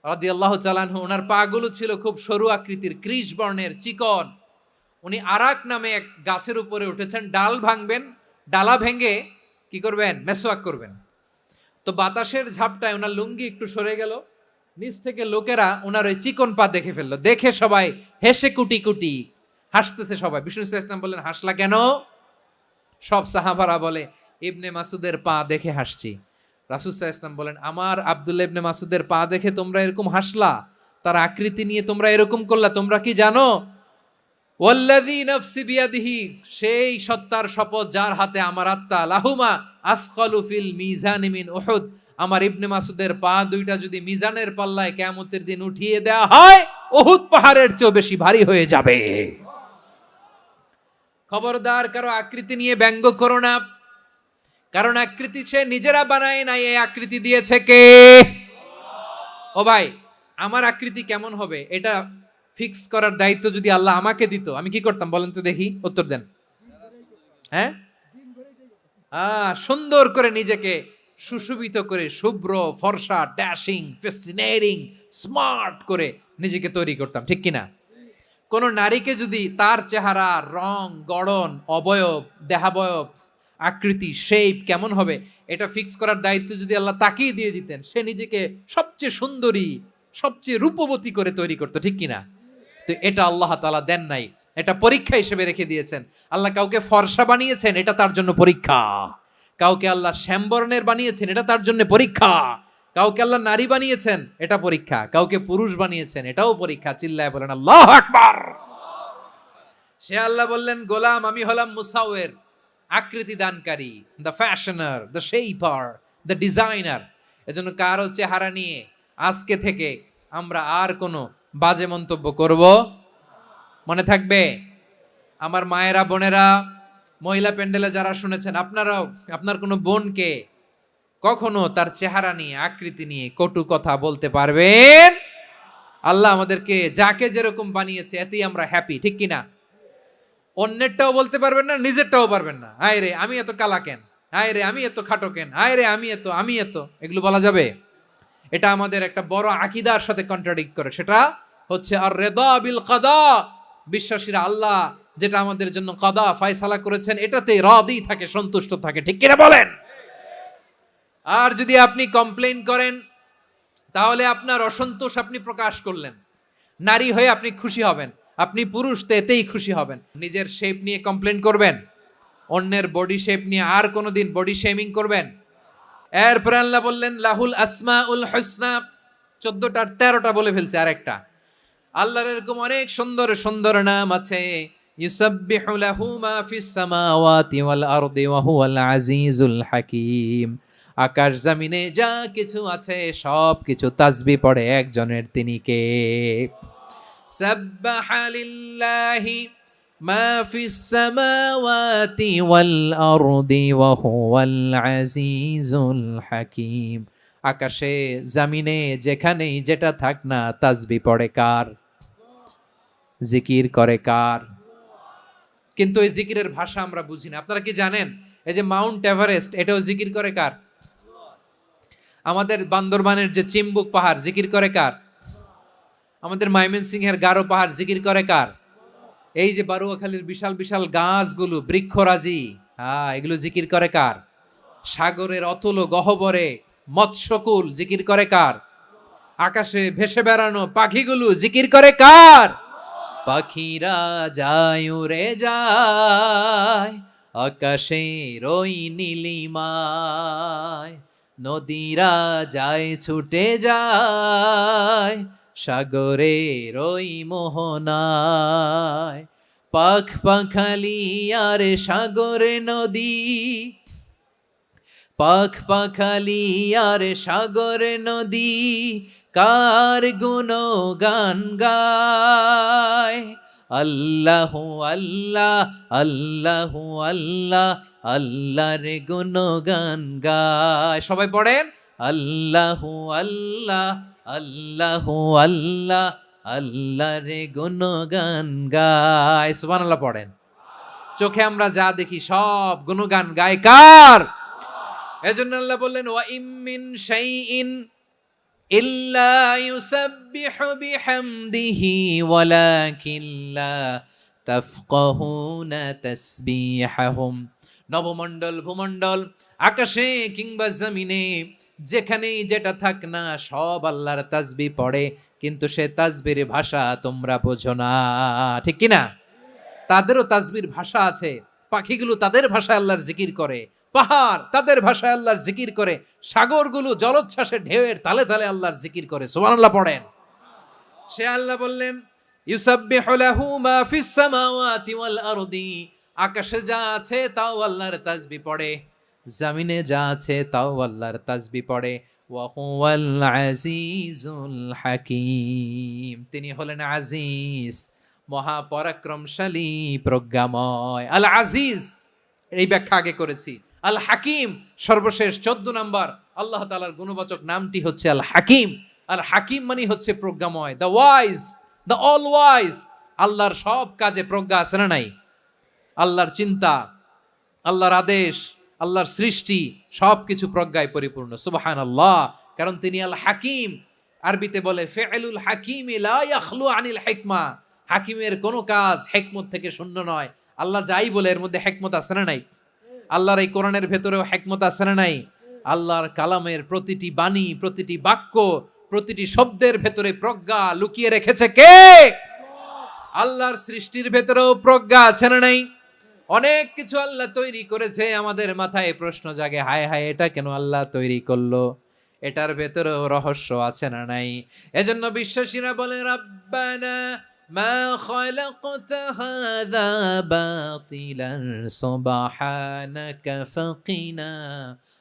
Speaker 1: রাদিয়াল্লাহু তাআলা আনহু, ওনার পাগুলো ছিল খুব সরু আকৃতির, কৃশ বর্ণের, চিকন। উনি আরাক নামে এক গাছের উপরে উঠেছেন, ডাল ভাঙবেন, ডালা ভেঙে কি করবেন, মেসওয়াক করবেন। তো বাতাসের ঝাপটায় ওনার লুঙ্গি একটু সরে গেল, নিচ থেকে লোকেরা ওনার ওই চিকন পা দেখে ফেললো, দেখে সবাই হেসে কুটি কুটি হাসতেছে সবাই। বিষ্ণু সাল্লাল্লাহু আলাইহি ওয়াসাল্লাম বললেন, হাসলা কেন? সব সাহাবারা বলে, ইবনে মাসুদের পা দেখে হাসছি। রাসূল সাল্লাল্লাহু আলাইহি ওয়াসাল্লাম বলেন, আমার আব্দুল্লাহ ইবনে মাসুদের পা দেখে তোমরা এরকম হাসলা, তার আকৃতি নিয়ে তোমরা এরকম করলা, তোমরা কি জানো? ওয়াল্লাযী নাফসি বিয়াদিহি, সেই সত্তার শপথ যার হাতে আমার আত্মা, লাহুমা আসকালু ফিল মিজানি মিন উহুদ, আমার ইবনে মাসুদের পা দুইটা যদি মিজানের পাল্লায় কিয়ামতের দিন উঠিয়ে দেয়া হয়, উহুদ পাহাড়ের চেয়ে বেশি ভারী হয়ে যাবে। খবরদার, কারো আকৃতি নিয়ে ব্যঙ্গ করো না, কারণ আকৃতি সে নিজেরা বানায় নাই, এই আকৃতি দিয়েছে কে? ও ভাই, আমার আকৃতি কেমন হবে এটা ফিক্স করার দায়িত্ব যদি আল্লাহ আমাকে দিত, আমি কি করতাম বলেন তো দেখি, উত্তর দেন। হ্যাঁ, সুন্দর করে নিজেকে সুশোভিত করে, শুভ্র ফর্সা, ড্যাশিং, ফ্যাসিনেটিং, স্মার্ট করে নিজেকে তৈরি করতাম, ঠিক কিনা? কোন নারীকে যদি তার চেহারা, রং, গড়ন, অবয়ব, দেহাবয়ব, আকৃতি, শেপ কেমন হবে এটা ফিক্স করার দায়িত্ব যদি আল্লাহ তাকেই দিয়ে দিতেন, সে নিজেকে সবচেয়ে সুন্দরী, সবচেয়ে রূপবতী করে তৈরি করতো, ঠিক কিনা? তো এটা আল্লাহ তাআলা দেন নাই, এটা পরীক্ষা হিসেবে রেখে দিয়েছেন। আল্লাহ কাউকে ফর্সা বানিয়েছেন, এটা তার জন্য পরীক্ষা। কাউকে আল্লাহ শ্যামবর্ণের বানিয়েছেন, এটা তার জন্য পরীক্ষা। কাউকে আল্লাহ নারী বানিয়েছেন, এটা পরীক্ষা। কাউকে পুরুষ বানিয়েছেন, এটাও পরীক্ষা। চিল্লায় বলেন আল্লাহু আকবার। সে আল্লাহ বললেন, গোলাম আমি হলাম মুসাওয়ের, আকৃতি দানকারী, the fashioner, the shaper, the designer. এজন্য কারো চেহারা নিয়ে আজকে থেকে আমরা আর কোনো বাজে মন্তব্য করব, মনে থাকবে? আমার মায়েরা, বোনেরা, মহিলা প্যান্ডেলে যারা শুনেছেন, আপনারাও আপনার কোনো বোনকে কখনো তার চেহারা নিয়ে, আকৃতি নিয়ে কটু কথা বলতে পারবেন? আল্লাহ আমাদেরকে যাকে যেরকম বানিয়েছে এতেই আমরা হ্যাপি, ঠিক কিনা? অন্যেরটাও বলতে পারবেন না, নিজেরটাও পারবেন না। হায় রে আমি এত কালা কেন, হায় রে আমি এত খাটো কেন, হায় রে আমি এত, এগুলো বলা যাবে? এটা আমাদের একটা বড় আকীদার সাথে কন্ট্রাডিক্ট করে। সেটা হচ্ছে আর রিদা বিল কাদা, বিশ্বাসীরা আল্লাহ যেটা আমাদের জন্য কাদা ফয়সালা করেছেন এটাতে রাদি থাকে, সন্তুষ্ট থাকে, ঠিক কিনা বলেন? আর যদি আপনি কমপ্লেইন করেন তাহলে আপনার অসন্তোষ আপনি প্রকাশ করলেন। নারী হয়ে আপনি খুশি হবেন, আপনি পুরুষ তো এতেই খুশি হবেন। নিজের শেপ নিয়ে কমপ্লেইন করবেন, অন্যের বডি শেপ নিয়ে আর কোনোদিন বডি শেমিং করবেন? এরপর আল্লাহ বললেন লাহুল আসমাউল হুসনা, 14টা 13টা বলে ফেলছে আরেকটা। আল্লাহর এরকম অনেক সুন্দর সুন্দর নাম আছে। ইউসাব্বিহু লাহু মা ফিস সামাওয়াতি ওয়াল আরদি ওয়া হুয়াল আজিজুল হাকীম। আকাশ জমিনে যা কিছু আছে সব কিছু তাসবিহ পড়ে একজনের, তিনি কে? সাব্বাহা লিল্লাহি মা ফিস সামাওয়াতি ওয়াল আরদি ওয়া হুয়াল আজিজুল হাকীম। আকাশে জমিনে যেখানেই যেটা থাক না, তাসবিহ পড়ে কার? জিকির করে কার? কিন্তু এই জিকিরের ভাষা আমরা বুঝি না। আপনারা কি জানেন এই যে মাউন্ট এভারেস্ট, এটাও জিকির করে কার? আমাদের বান্দরবানের যে চিম্বুক পাহাড়, জিকির করে কার? আমাদের ময়মনসিংহের গারো পাহাড়, জিকির করে কার? এই যে বারুয়াখালীর বিশাল বিশাল গাছগুলো, বৃক্ষরাজি, এগুলো জিকির করে কার? সাগরের অতল গহ্বরে মৎস্যকুল, জিকির করে কার? আকাশে ভেসে বেড়ানো পাখিগুলো, জিকির করে কার? পাখিরা যায় উড়ে যায় আকাশের ওই নীলিমায়, নদীরা যায় ছুটে যায় সাগরের ওই মোহনায়। পাখ পাখালি আর সাগরে নদী, পাখ পাখালি আর সাগরে নদী, কার গুণগান গায়। আল্লাহু আল্লাহ আল্লাহু আল্লাহ আল্লাহর গুণগান গায়। সবাই পড়েন আল্লাহু আল্লাহ আল্লাহু আল্লাহ আল্লাহর গুণগান গায়। সুবহানাল্লাহ পড়েন। চোখে আমরা যা দেখি সব গুণগান গায় কার? এজন্য আল্লাহ বললেন ওয়া ইম মিন শাইইন ইল্লা ইউসাব্বিহু বিহামদিহি ওয়ালাকিন লা তাফকাহুনা তাসবিহাহুম। নবমণ্ডল ভূমণ্ডল আকাশে কিংবা জমিনে যেখানেই যেটা থাক না সব আল্লাহর তাসবিহ পড়ে, কিন্তু সে তাসবির ভাষা তোমরা বোঝো না, ঠিক কি না? তাদেরও তাসবির ভাষা আছে। পাখিগুলো তাদের ভাষায় আল্লাহর জিকির করে, পাহাড় তাদের ভাষায় আল্লাহর জিকির করে, সাগরগুলো জলোচ্ছ্বাসে ঢেউয়ের তালে তালে আল্লাহর জিকির করে। সুবহানাল্লাহ পড়েন। সে আল্লাহ বললেন ইউসাব্বিহু লাহু মা ফিস সামাওয়াতি ওয়াল আরদি। আকাশে যা আছে তাও আল্লাহর তাসবিহ পড়ে, জমিনে যা আছে তাও আল্লাহর তাসবিহ পড়ে। ওয়া হুয়াল আজিজুল হাকীম। তিনি হলেন আজিজ, মহাপরাক্রমশালী, প্রজ্ঞাময়। আল আজিজ এই ব্যাখ্যা আগে করেছি। আল হাকিম সর্বশেষ 14 নম্বর আল্লাহ তাআলার গুণবাচক নামটি হচ্ছে আল হাকিম। আল হাকিম মানে হচ্ছে প্রজ্ঞাময়, the wise, the all wise. আল্লাহর সব কাজে প্রজ্ঞা আছে না নাই? আল্লাহর চিন্তা, আল্লাহর আদেশ, আল্লাহর সৃষ্টি সবকিছু প্রজ্ঞায় পরিপূর্ণ। সুবহানাল্লাহ। কারণ তিনি আল হাকিম। আরবিতে বলে ফিআলুল হাকিম লা ইয়াখলু আনিল হিকমা। হাকিমের কোনো কাজ হিকমত থেকে শূন্য নয়। আল্লাহ যাই বলে এর মধ্যে হিকমত আছে না নাই? আল্লাহর এই কোরআনের ভেতরেও হিকমত আছে না নাই? আল্লাহর কালামের প্রতিটি বাণী, প্রতিটি বাক্য, প্রতিটি শব্দের ভেতরে প্রজ্ঞা লুকিয়ে রেখেছে কে? আল্লাহর সৃষ্টির ভেতরেও প্রজ্ঞা আছে না নাই? অনেক কিছু আল্লাহ তৈরি করেছে, আমাদের মাথায় প্রশ্ন জাগে, হায় হায় এটা কেন আল্লাহ তৈরি করলো? এটার ভেতরেও রহস্য আছে না নাই? এজন্য বিশ্বাসীরা বলে রাব্বানা মা খালাকতা হাযা বাতিলান সুবহানাকা ফাকিনা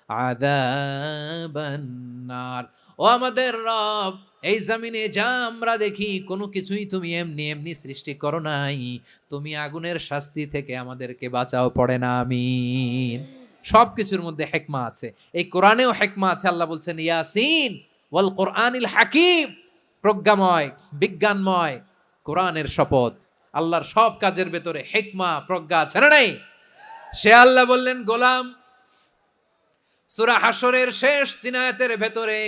Speaker 1: আযাবান নার। ও আমাদের রব, এই জমিনে যা আমরা দেখি কোনো কিছুই তুমি এমনি এমনি সৃষ্টি করো নাই, তুমি আগুনের শাস্তি থেকে আমাদেরকে বাঁচাও, পড়ে না আমিন। সবকিছুর মধ্যে হিকমা আছে, এই কোরআনেও হিকমা আছে। আল্লাহ বলছেন ইয়াসিন ওয়াল কোরআনিল হাকিম, প্রজ্ঞাময়, বিজ্ঞানময় কোরআনের শপথ। আল্লাহর সব কাজের ভেতরে হিকমা, প্রজ্ঞা আছে না নাই? সে আল্লাহ বললেন গোলাম, সূরা হাশরের শেষ 3 আয়াতের ভেতরে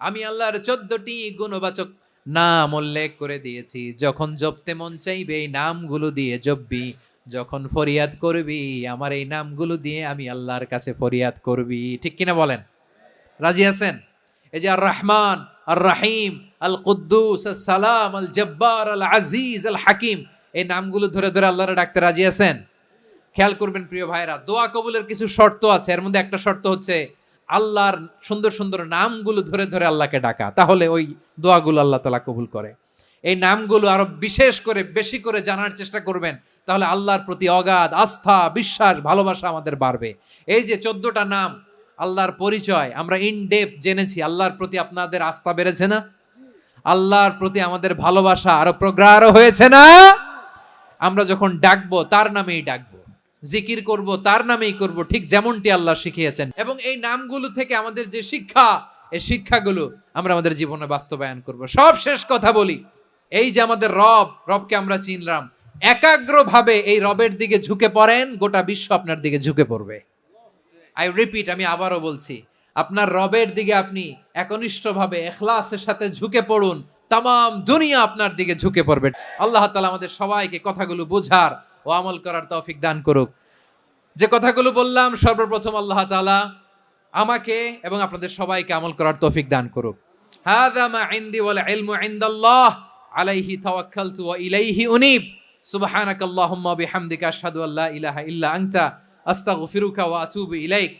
Speaker 1: আমি আল্লাহর 14টি গুণবাচক নাম উল্লেখ করে দিয়েছি। যখন জপতে মন চাইবে এই নামগুলো দিয়ে জপবি, যখন ফরিয়াদ করবি আমার এই নামগুলো দিয়ে আমি আল্লাহর কাছে ফরিয়াদ করবি। ঠিক কিনা বলেন? রাজি আছেন? এই যে আর রহমান, আর রাহিম, আল কুদ্দুস, আস সালাম, আল জব্বার, আল আজিজ, আল হাকিম, এই নামগুলো ধরে ধরে আল্লাহর ডাকতে রাজি আছেন? খেয়াল করবেন প্রিয় ভাইরা, দোয়া কবুলের কিছু শর্ত আছে। এর মধ্যে একটা শর্ত হচ্ছে আল্লাহর সুন্দর সুন্দর নামগুলো ধরে ধরে আল্লাহকে ডাকা, তাহলে ওই দোয়াগুলো আল্লাহ তাআলা কবুল করে। এই নামগুলো আরো বিশেষ করে বেশি করে জানার চেষ্টা করবেন, তাহলে আল্লাহর প্রতি অগাধ আস্থা, বিশ্বাস, ভালোবাসা আমাদের বাড়বে। এই যে 14টা নাম আল্লাহর পরিচয় আমরা ইন ডেপথ জেনেছি, আল্লাহর প্রতি আপনাদের আস্থা বেড়েছে না? আল্লাহর প্রতি আমাদের ভালোবাসা আরো প্রগাঢ় হয়েছে না? আমরা যখন ডাকবো তার নামেই ডাকবো, জিকির করব তার নামেই করব, ঠিক যেমনটি আল্লাহ শিখিয়েছেন। এবং এই নামগুলো থেকে আমাদের যে শিক্ষা, এই শিক্ষাগুলো আমরা আমাদের জীবনে বাস্তবায়ন করব। সব শেষ কথা বলি, এই যে আমাদের রবকে আমরা চিনলাম, একাগ্রভাবে এই রবের দিকে ঝুঁকে পড়েন, গোটা বিশ্ব আপনার দিকে ঝুঁকে পড়বে। আই রিপিট, আমি আবারও বলছি, আপনার রবের দিকে আপনি একনিষ্ঠভাবে ইখলাসের সাথে ঝুঁকে পড়ুন, তামাম দুনিয়া আপনার দিকে ঝুঁকে পড়বে। আল্লাহ তাআলা আমাদের সবাইকে কথাগুলো বোঝার ও আমল করার তৌফিক দান করুক। যে কথাগুলো বললাম, সর্বপ্রথম আল্লাহ তাআলা আমাকে এবং আপনাদের সবাইকে আমল করার তৌফিক দান করুক। হাযা মা ইনদি ওয়াল ইলমু ইনদাল্লাহ আলাইহি তাওয়াক্কালতু ওয়া ইলাইহি উনীব। সুবহানাকাল্লাহুম্মা বিহামদিকা আশহাদু আল্লা ইলাহা ইল্লা আনতা আস্তাগফিরুকা ওয়া আতুবু ইলাইক।